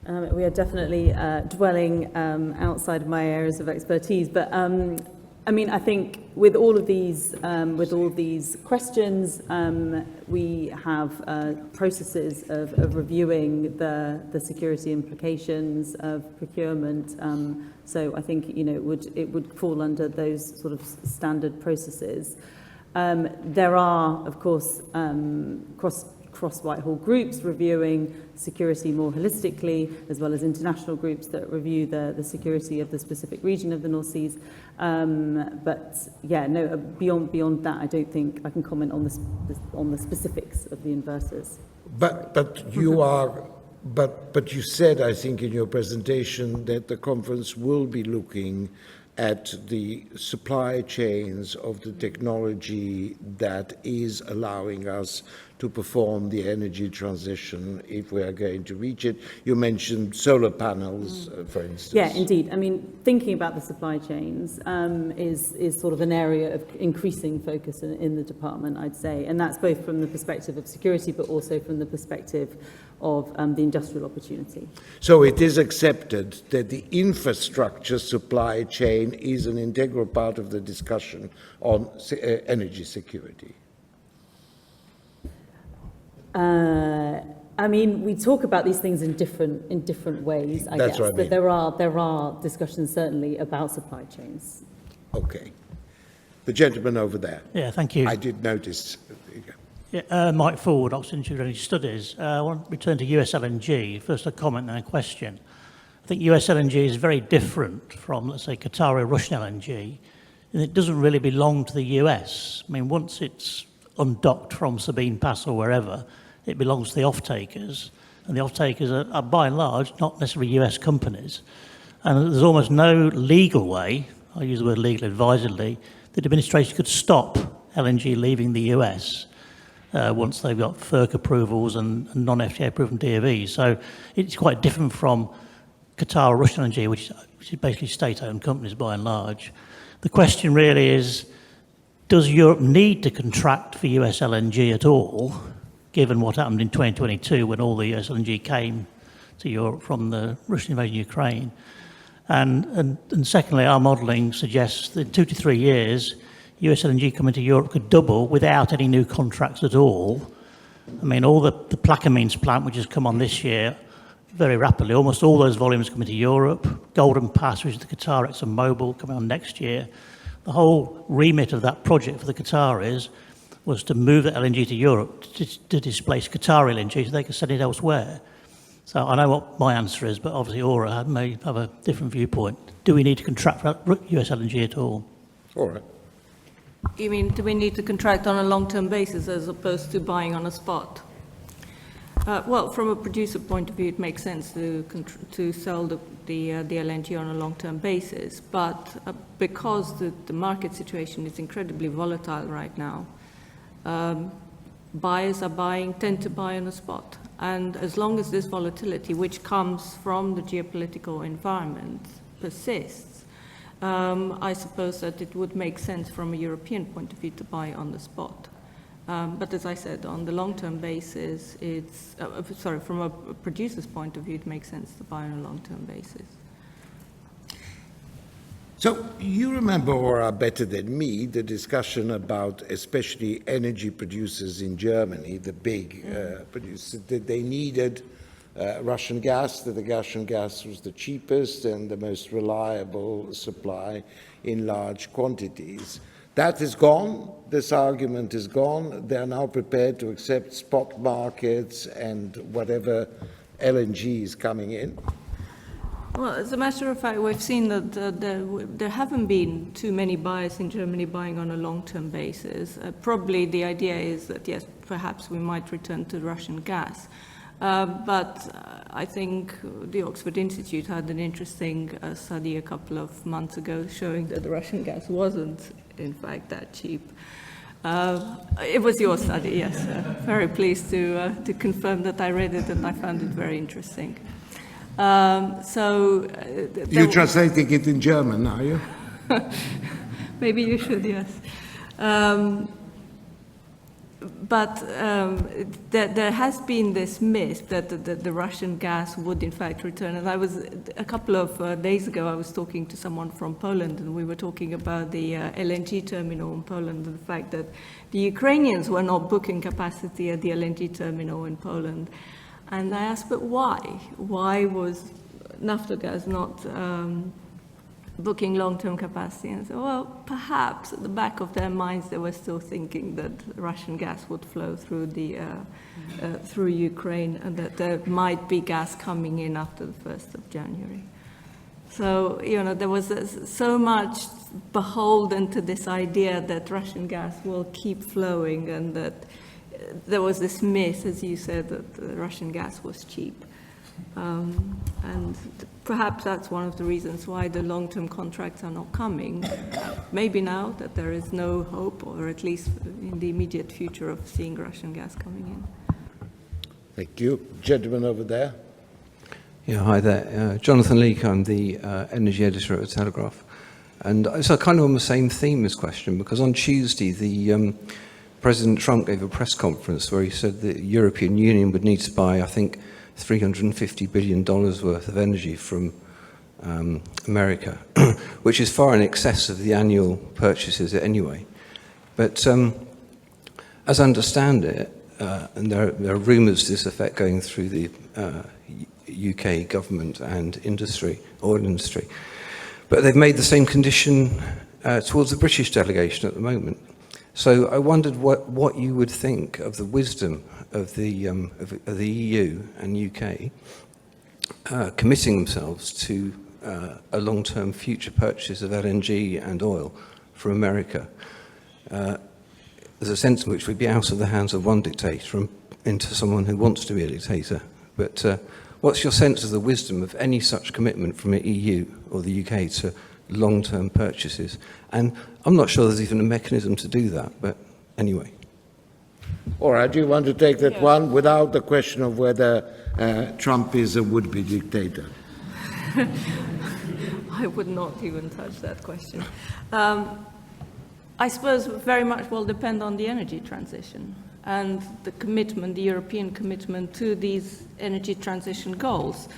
We are definitely dwelling outside of my areas of expertise, but I mean, I think with all of these questions, we have processes of reviewing the security implications of procurement. So I think, you know, it would fall under those sort of standard processes. There are, of course, cross Whitehall groups reviewing security more holistically, as well as international groups that review the security of the specific region of the North Seas. But yeah, no, beyond that, I don't think I can comment on the specifics of the inverters. But you said, I think, in your presentation that the conference will be looking at the supply chains of the technology that is allowing us to perform the energy transition if we are going to reach it. You mentioned solar panels, for instance. Yeah, indeed. I mean, thinking about the supply chains is sort of an area of increasing focus in the department, I'd say. And that's both from the perspective of security, but also from the perspective of the industrial opportunity. So it is accepted that the infrastructure supply chain is an integral part of the discussion on energy security. I mean, we talk about these things in different ways, I guess. But there are discussions certainly about supply chains. Okay. The gentleman over there. Yeah, thank you. I did notice. Yeah, Mike Ford, Oxford Institute of Energy Studies. I want to return to US LNG. First a comment and a question. I think US LNG is very different from, let's say, Qatar or Russian LNG, and it doesn't really belong to the US. I mean, once it's undocked from Sabine Pass or wherever, it belongs to the off-takers, and the off-takers are by and large not necessarily US companies. And there's almost no legal way, I use the word legal advisedly, that the administration could stop LNG leaving the US once they've got FERC approvals and non-FTA approved from DOE. So it's quite different from Qatar or Russian LNG, which is basically state-owned companies by and large. The question really is, does Europe need to contract for US LNG at all, given what happened in 2022 when all the US LNG came to Europe from the Russian invasion of Ukraine? And secondly, our modelling suggests that in 2 to 3 years, US LNG coming to Europe could double without any new contracts at all. I mean, all the Plaquemines plant, which has come on this year, very rapidly, almost all those volumes coming to Europe. Golden Pass, which is the Qatar ExxonMobil, coming on next year. The whole remit of that project for the Qataris was to move the LNG to Europe to displace Qatar LNG so they could send it elsewhere. So I know what my answer is, but obviously Aura may have a different viewpoint. Do we need to contract for US LNG at all? All right. You mean, do we need to contract on a long-term basis as opposed to buying on a spot? Well, from a producer point of view, it makes sense to sell the LNG on a long-term basis, but because the market situation is incredibly volatile right now, buyers tend to buy on a spot. And as long as this volatility, which comes from the geopolitical environment, persists, I suppose that it would make sense from a European point of view to buy on the spot. But as I said, on the long-term basis, from a producer's point of view, it makes sense to buy on a long-term basis. So you remember, Aura, better than me, the discussion about especially energy producers in Germany, the big producers, that they needed Russian gas, that the Russian gas was the cheapest and the most reliable supply in large quantities. That is gone. This argument is gone. They are now prepared to accept spot markets and whatever LNG is coming in. Well, as a matter of fact, we've seen that there haven't been too many buyers in Germany buying on a long-term basis. Probably the idea is that, yes, perhaps we might return to Russian gas. But I think the Oxford Institute had an interesting study a couple of months ago showing that the Russian gas wasn't, in fact, that cheap. It was your study, yes. Very pleased to confirm that I read it and I found it very interesting. You're translating it in German, are you? Maybe you should, yes. But there has been this myth that the Russian gas would in fact return. And a couple of days ago, I was talking to someone from Poland, and we were talking about the LNG terminal in Poland and the fact that the Ukrainians were not booking capacity at the LNG terminal in Poland. And I asked, but why? Why was Naftogaz not booking long-term capacity? And so, well, perhaps at the back of their minds, they were still thinking that Russian gas would flow through through Ukraine, and that there might be gas coming in after the 1st of January. So, there was so much beholden to this idea that Russian gas will keep flowing, and that there was this myth, as you said, that Russian gas was cheap. And perhaps that's one of the reasons why the long-term contracts are not coming. Maybe now that there is no hope, or at least in the immediate future, of seeing Russian gas coming in. Thank you. Gentleman over there. Yeah, hi there. Jonathan Leake, I'm the energy editor at The Telegraph. And it's kind of on the same theme as question, because on Tuesday, President Trump gave a press conference where he said the European Union would need to buy, I think, $350 billion worth of energy from America, which is far in excess of the annual purchases anyway. But as I understand it, and there are rumours to this effect going through the UK government and industry, oil industry, but they've made the same condition towards the British delegation at the moment. So I wondered what you would think of the wisdom of the EU and UK committing themselves to a long-term future purchase of LNG and oil from America. There's a sense in which we'd be out of the hands of one dictator and into someone who wants to be a dictator. But what's your sense of the wisdom of any such commitment from the EU or the UK to long-term purchases? And I'm not sure there's even a mechanism to do that, but anyway. All right, do you want to take that one without the question of whether Trump is a would-be dictator? I would not even touch that question. I suppose very much will depend on the energy transition and the commitment, the European commitment to these energy transition goals.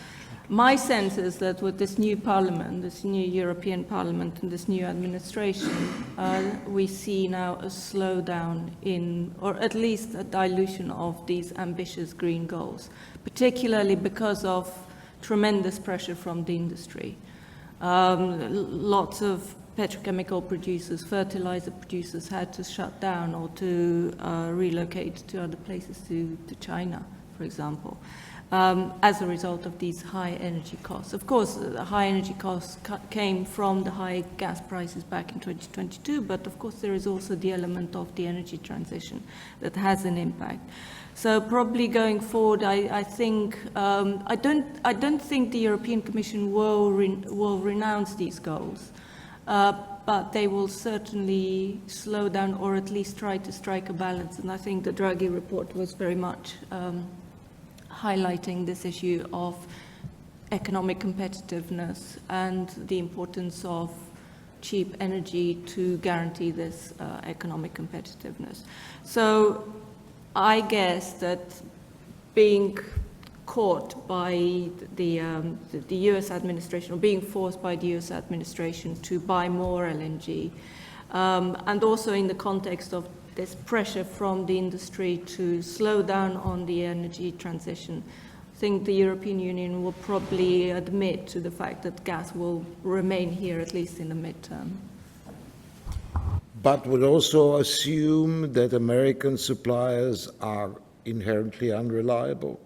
My sense is that with this new parliament, this new European Parliament and this new administration, we see now a slowdown in, or at least a dilution of these ambitious green goals, particularly because of tremendous pressure from the industry. Lots of petrochemical producers, fertilizer producers had to shut down or to relocate to other places, to China, for example. As a result of these high energy costs. Of course, the high energy costs came from the high gas prices back in 2022, but of course there is also the element of the energy transition that has an impact. So probably going forward, I think, I don't think the European Commission will renounce these goals, but they will certainly slow down or at least try to strike a balance. And I think the Draghi report was very much highlighting this issue of economic competitiveness and the importance of cheap energy to guarantee this economic competitiveness. So I guess that being caught by the US administration, or being forced by the US administration to buy more LNG, and also in the context of this pressure from the industry to slow down on the energy transition. I think the European Union will probably admit to the fact that gas will remain here, at least in the midterm. But would also assume that American suppliers are inherently unreliable.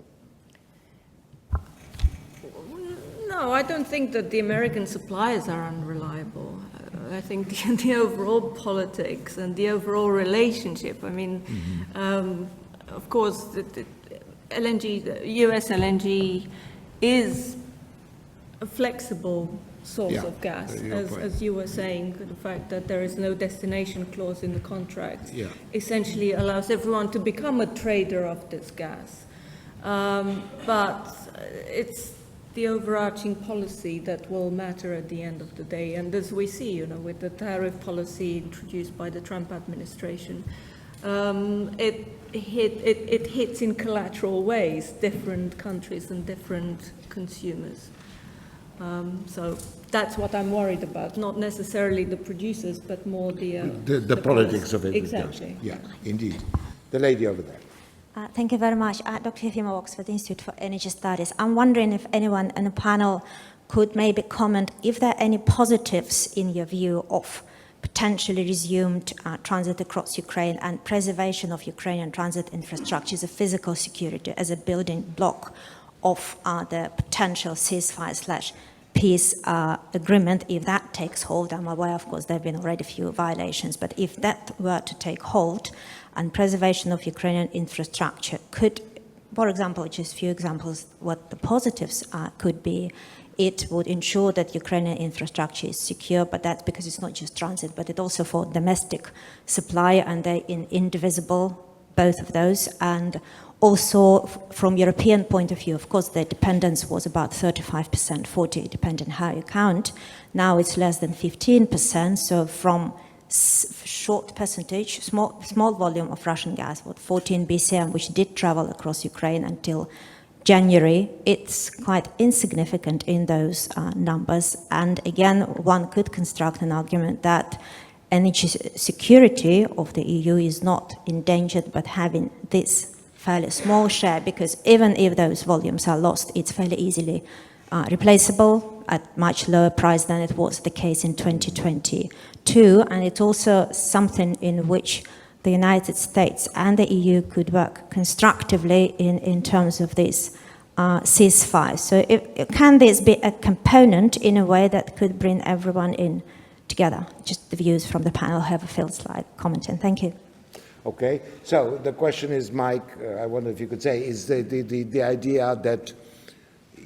No, I don't think that the American suppliers are unreliable. I think the overall politics and the overall relationship, I mean, of course, the LNG, the US LNG is a flexible source of gas, as you were saying. The fact that there is no destination clause in the contract essentially allows everyone to become a trader of this gas. But it's the overarching policy that will matter at the end of the day. And as we see, you know, with the tariff policy introduced by the Trump administration, it hits in collateral ways different countries and different consumers. So that's what I'm worried about, not necessarily the producers, but more the politics of it. Exactly. Yeah, indeed. The lady over there. Thank you very much. Dr. Efimov, Oxford Institute for Energy Studies. I'm wondering if anyone in the panel could maybe comment if there are any positives in your view of potentially resumed transit across Ukraine and preservation of Ukrainian transit infrastructure as a physical security, as a building block of the potential ceasefire/peace agreement, if that takes hold. I'm aware, of course, there have been already a few violations, but if that were to take hold, and preservation of Ukrainian infrastructure could, for example, just a few examples, what the positives could be. It would ensure that Ukrainian infrastructure is secure, but that's because it's not just transit, but it also for domestic supply, and they're indivisible, both of those. And also from European point of view, of course, the dependence was about 35%, 40%, depending how you count. Now it's less than 15%, so from short percentage, small volume of Russian gas, what 14 BCM, which did travel across Ukraine until January, it's quite insignificant in those numbers. And again, one could construct an argument that energy security of the EU is not endangered, but having this fairly small share, because even if those volumes are lost, it's fairly easily replaceable at much lower price than it was the case in 2022. And it's also something in which the United States and the EU could work constructively in terms of this ceasefire. So can this be a component in a way that could bring everyone in together? Just the views from the panel, whoever feels like commenting. Thank you. Okay, so the question is, Mike, I wonder if you could say, is the idea that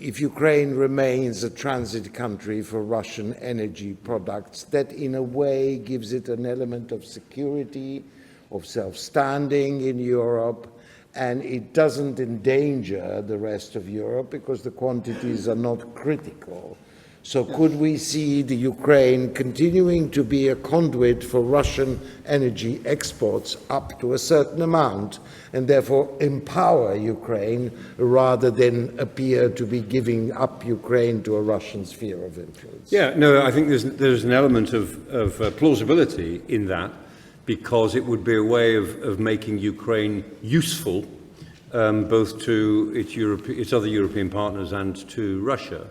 if Ukraine remains a transit country for Russian energy products, that in a way gives it an element of security, of self-standing in Europe, and it doesn't endanger the rest of Europe because the quantities are not critical So could we see the Ukraine continuing to be a conduit for Russian energy exports up to a certain amount, and therefore empower Ukraine rather than appear to be giving up Ukraine to a Russian sphere of influence? Yeah, no, I think there's an element of plausibility in that, because it would be a way of making Ukraine useful both to its other European partners and to Russia.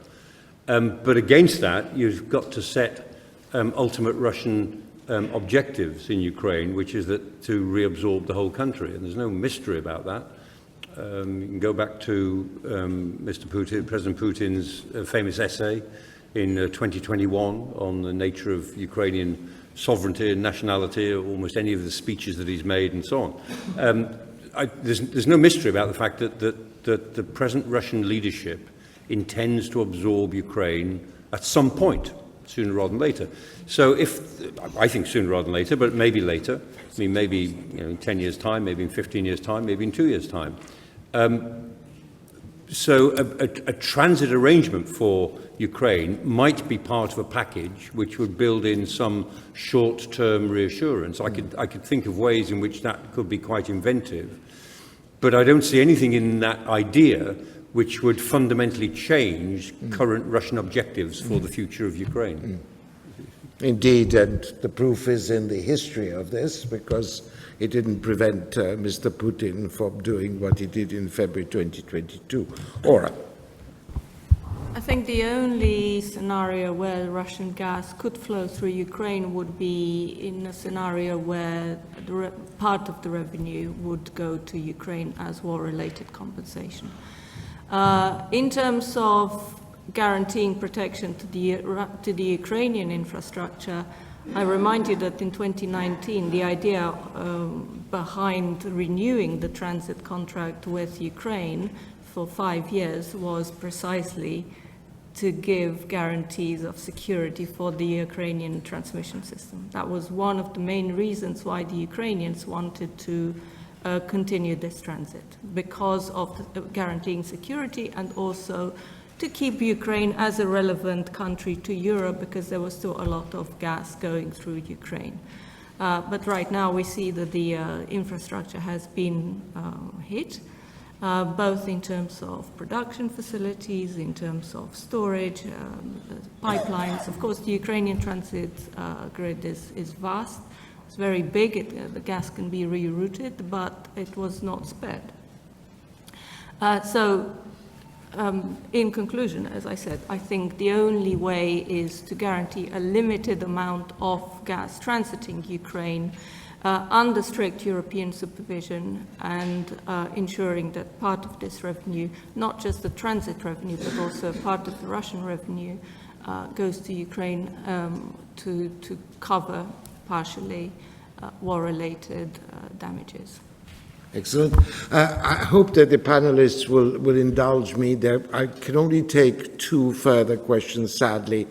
But against that, you've got to set ultimate Russian objectives in Ukraine, which is that to reabsorb the whole country. And there's no mystery about that. You can go back to President Putin's famous essay in 2021 on the nature of Ukrainian sovereignty and nationality, almost any of the speeches that he's made and so on. There's no mystery about the fact that the present Russian leadership intends to absorb Ukraine at some point, sooner rather than later. So I think sooner rather than later, but maybe later. I mean, maybe in 10 years' time, maybe in 15 years' time, maybe in 2 years' time. So a transit arrangement for Ukraine might be part of a package which would build in some short-term reassurance. I could think of ways in which that could be quite inventive, but I don't see anything in that idea which would fundamentally change current Russian objectives for the future of Ukraine. Indeed, and the proof is in the history of this, because it didn't prevent Mr. Putin from doing what he did in February 2022. Ora. I think the only scenario where Russian gas could flow through Ukraine would be in a scenario where part of the revenue would go to Ukraine as war-related compensation. In terms of guaranteeing protection to the Ukrainian infrastructure, I remind you that in 2019, the idea behind renewing the transit contract with Ukraine for 5 years was precisely to give guarantees of security for the Ukrainian transmission system. That was one of the main reasons why the Ukrainians wanted to continue this transit, because of guaranteeing security and also to keep Ukraine as a relevant country to Europe, because there was still a lot of gas going through Ukraine. But right now we see that the infrastructure has been hit, both in terms of production facilities, in terms of storage, pipelines. Of course, the Ukrainian transit grid is vast. It's very big. The gas can be rerouted, but it was not spared. In conclusion, as I said, I think the only way is to guarantee a limited amount of gas transiting Ukraine under strict European supervision, and ensuring that part of this revenue, not just the transit revenue, but also part of the Russian revenue, goes to Ukraine to cover partially war-related damages. Excellent. I hope that the panelists will indulge me. I can only take 2 further questions, sadly.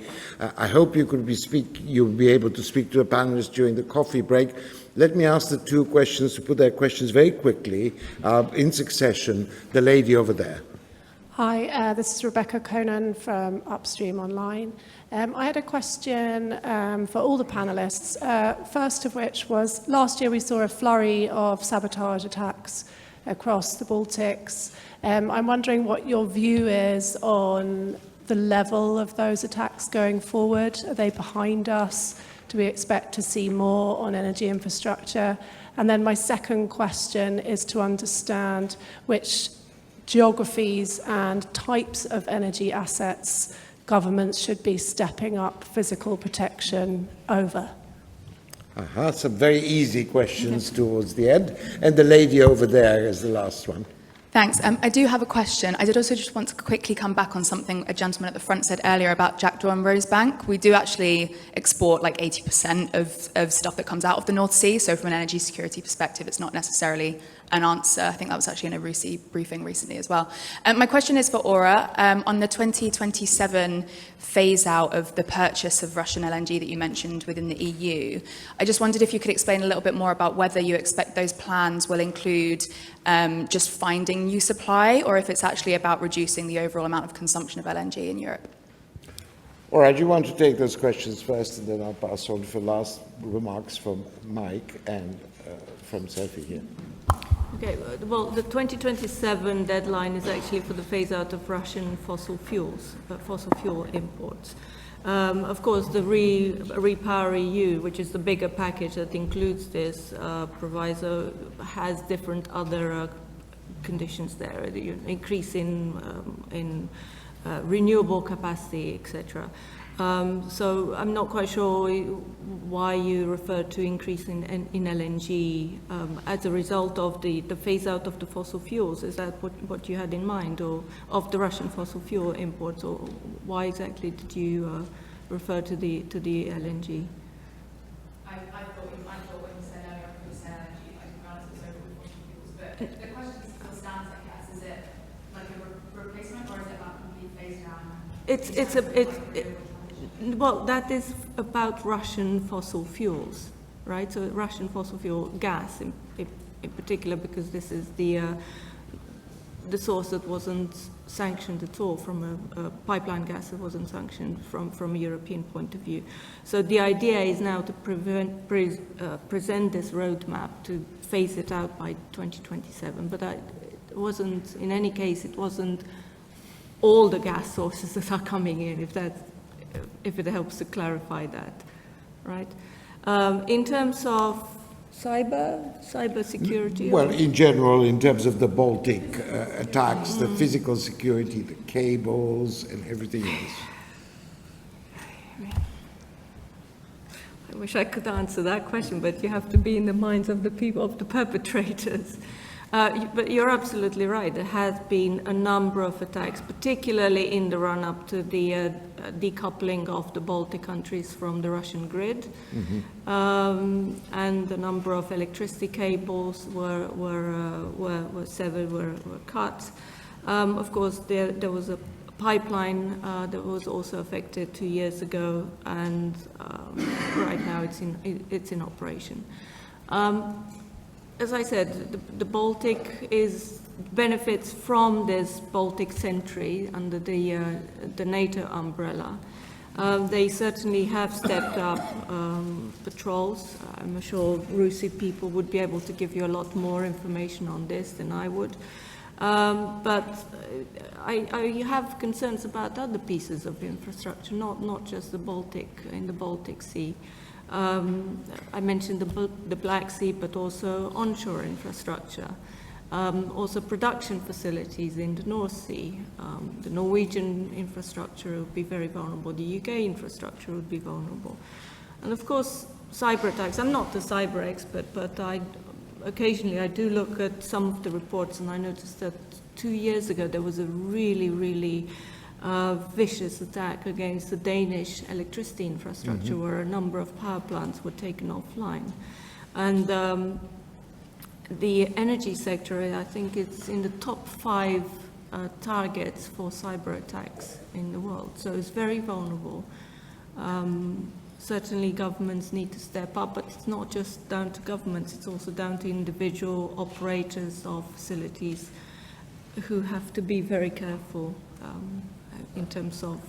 I hope you'll be able to speak to the panelists during the coffee break. Let me ask the 2 questions to put their questions very quickly in succession. The lady over there. Hi, this is Rebecca Conan from Upstream Online. I had a question for all the panelists, first of which was, last year we saw a flurry of sabotage attacks across the Baltics. I'm wondering what your view is on the level of those attacks going forward. Are they behind us? Do we expect to see more on energy infrastructure? And then my second question is to understand which geographies and types of energy assets governments should be stepping up physical protection over. Some very easy questions towards the end. And the lady over there is the last one. Thanks. I do have a question. I did also just want to quickly come back on something a gentleman at the front said earlier about Jackdaw and Rosebank. We do actually export like 80% of stuff that comes out of the North Sea. So from an energy security perspective, it's not necessarily an answer. I think that was actually in a RUSI briefing recently as well. My question is for Ora. On the 2027 phase out of the purchase of Russian LNG that you mentioned within the EU, I just wondered if you could explain a little bit more about whether you expect those plans will include just finding new supply, or if it's actually about reducing the overall amount of consumption of LNG in Europe. All right, you want to take those questions first, and then I'll pass on for last remarks from Mike and from Sophie here. Okay, well, the 2027 deadline is actually for the phase out of Russian fossil fuels, fossil fuel imports. Of course, the Repower EU, which is the bigger package that includes this proviso, has different other conditions there, the increase in renewable capacity, etc. So I'm not quite sure why you refer to increase in LNG as a result of the phase out of the fossil fuels. Is that what you had in mind, or of the Russian fossil fuel imports, or why exactly did you refer to the LNG? I thought when you said earlier, you said energy, I didn't realize it was over with fossil fuels. But the question still stands, I guess, is it like a replacement, or is it about complete phase down? Well, that is about Russian fossil fuels, right? So Russian fossil fuel gas, in particular, because this is the source that wasn't sanctioned at all from a pipeline gas that wasn't sanctioned from a European point of view. So the idea is now to present this roadmap to phase it out by 2027. But it wasn't, in any case, it wasn't all the gas sources that are coming in, if it helps to clarify that, right? In terms of cyber security? Well, in general, in terms of the Baltic attacks, the physical security, the cables, and everything else. I wish I could answer that question, but you have to be in the minds of the people, of the perpetrators. But you're absolutely right. There has been a number of attacks, particularly in the run-up to the decoupling of the Baltic countries from the Russian grid, and a number of electricity cables were severed, were cut. Of course, there was a pipeline that was also affected 2 years ago, and right now it's in operation. As I said, the Baltic benefits from this Baltic Sentry under the NATO umbrella. They certainly have stepped up patrols. I'm sure RUSI people would be able to give you a lot more information on this than I would. But I have concerns about other pieces of infrastructure, not just the Baltic, in the Baltic Sea. I mentioned the Black Sea, but also onshore infrastructure, also production facilities in the North Sea. The Norwegian infrastructure would be very vulnerable. The UK infrastructure would be vulnerable. And of course, cyber attacks. I'm not a cyber expert, but occasionally I do look at some of the reports, and I noticed that 2 years ago there was a really vicious attack against the Danish electricity infrastructure, where a number of power plants were taken offline. And the energy sector, I think it's in the top 5 targets for cyber attacks in the world. So it's very vulnerable. Certainly governments need to step up, but it's not just down to governments, it's also down to individual operators of facilities who have to be very careful in terms of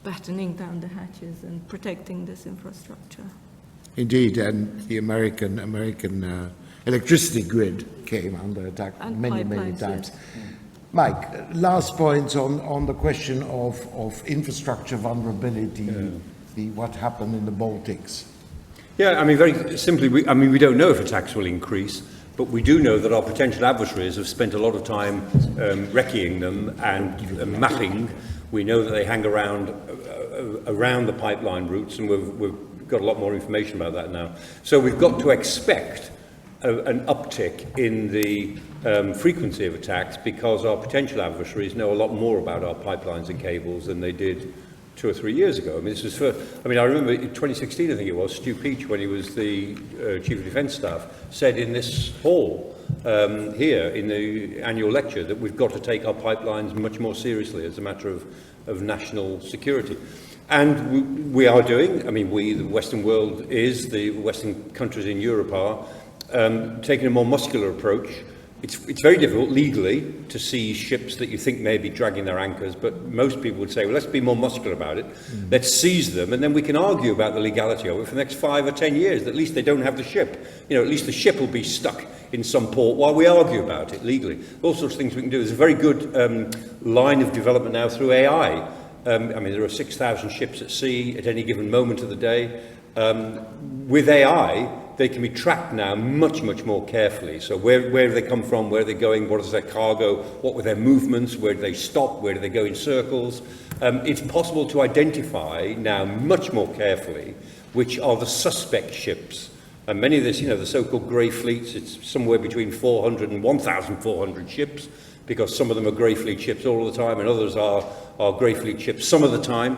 battening down the hatches and protecting this infrastructure. Indeed, and the American electricity grid came under attack And many pipelines, times. yes. Mike, last points on the question of infrastructure vulnerability, what happened in the Baltics. Yeah, I mean, very simply, we don't know if attacks will increase, but we do know that our potential adversaries have spent a lot of time recceing them and mapping. We know that they hang around the pipeline routes, and we've got a lot more information about that now. So we've got to expect an uptick in the frequency of attacks, because our potential adversaries know a lot more about our pipelines and cables than they did 2 or 3 years ago. I mean, I remember in 2016, I think it was, Stu Peach, when he was the Chief of Defence Staff, said in this hall here in the annual lecture that we've got to take our pipelines much more seriously as a matter of national security. And we are doing, the Western world is, the Western countries in Europe are, taking a more muscular approach it's very difficult legally to seize ships that you think may be dragging their anchors, but most people would say, well, let's be more muscular about it. Let's seize them, and then we can argue about the legality of it for the next 5 or 10 years. At least they don't have the ship. You know, at least the ship will be stuck in some port while we argue about it legally. All sorts of things we can do. There's a very good line of development now through AI. I mean, there are 6,000 ships at sea at any given moment of the day. With AI, they can be tracked now much, much more carefully. So where do they come from, where are they going, what is their cargo, what were their movements, where do they stop, where do they go in circles. It's possible to identify now much more carefully which are the suspect ships. And many of this, you know, the so-called grey fleets, it's somewhere between 400 and 1,400 ships, because some of them are grey fleet ships all the time and others are grey fleet ships some of the time.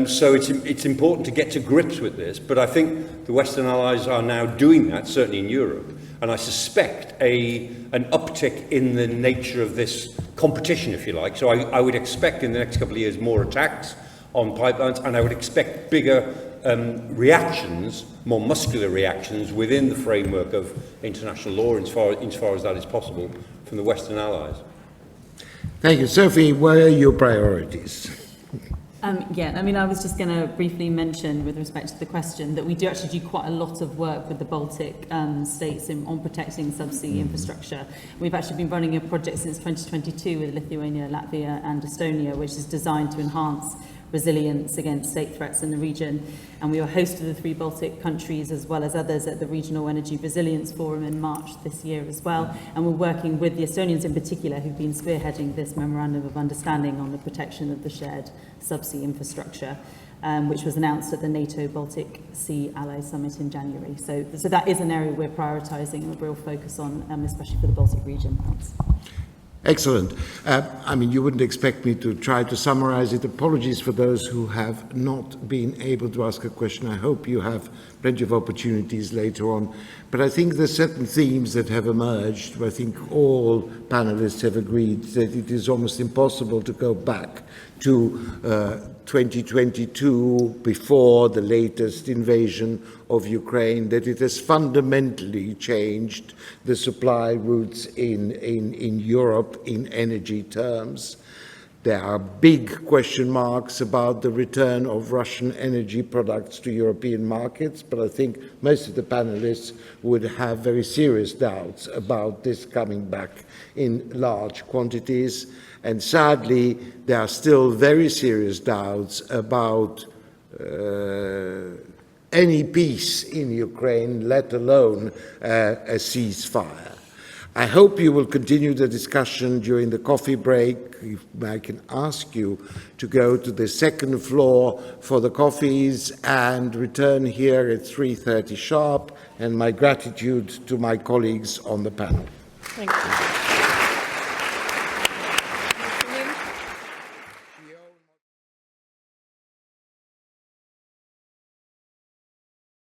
So it's important to get to grips with this, but I think the Western allies are now doing that, certainly in Europe, and I suspect an uptick in the nature of this competition, if you like. So I would expect in the next couple of years more attacks on pipelines, and I would expect bigger reactions, more muscular reactions within the framework of international law insofar as that is possible from the Western allies. Thank you. Sophie, what are your priorities? Yeah, I mean, I was just going to briefly mention with respect to the question that we do actually do quite a lot of work with the Baltic states on protecting subsea infrastructure. We've actually been running a project since 2022 with Lithuania, Latvia and Estonia, which is designed to enhance resilience against state threats in the region. And we were host of the 3 Baltic countries as well as others at the Regional Energy Resilience Forum in March this year as well. And we're working with the Estonians in particular, who've been spearheading this Memorandum of Understanding on the protection of the shared subsea infrastructure, which was announced at the NATO Baltic Sea Allies Summit in January. So that is an area we're prioritising and a real focus on, especially for the Baltic region. Thanks. Excellent. I mean, you wouldn't expect me to try to summarize it. Apologies for those who have not been able to ask a question. I hope you have plenty of opportunities later on. But I think there's certain themes that have emerged. I think all panelists have agreed that it is almost impossible to go back to 2022 before the latest invasion of Ukraine, that it has fundamentally changed the supply routes in Europe in energy terms. There are big question marks about the return of Russian energy products to European markets, but I think most of the panelists would have very serious doubts about this coming back in large quantities. And sadly, there are still very serious doubts about any peace in Ukraine, let alone a ceasefire. I hope you will continue the discussion during the coffee break. If I can ask you to go to the second floor for the coffees and return here at 3:30 sharp, and my gratitude to my colleagues on the panel. Thank you.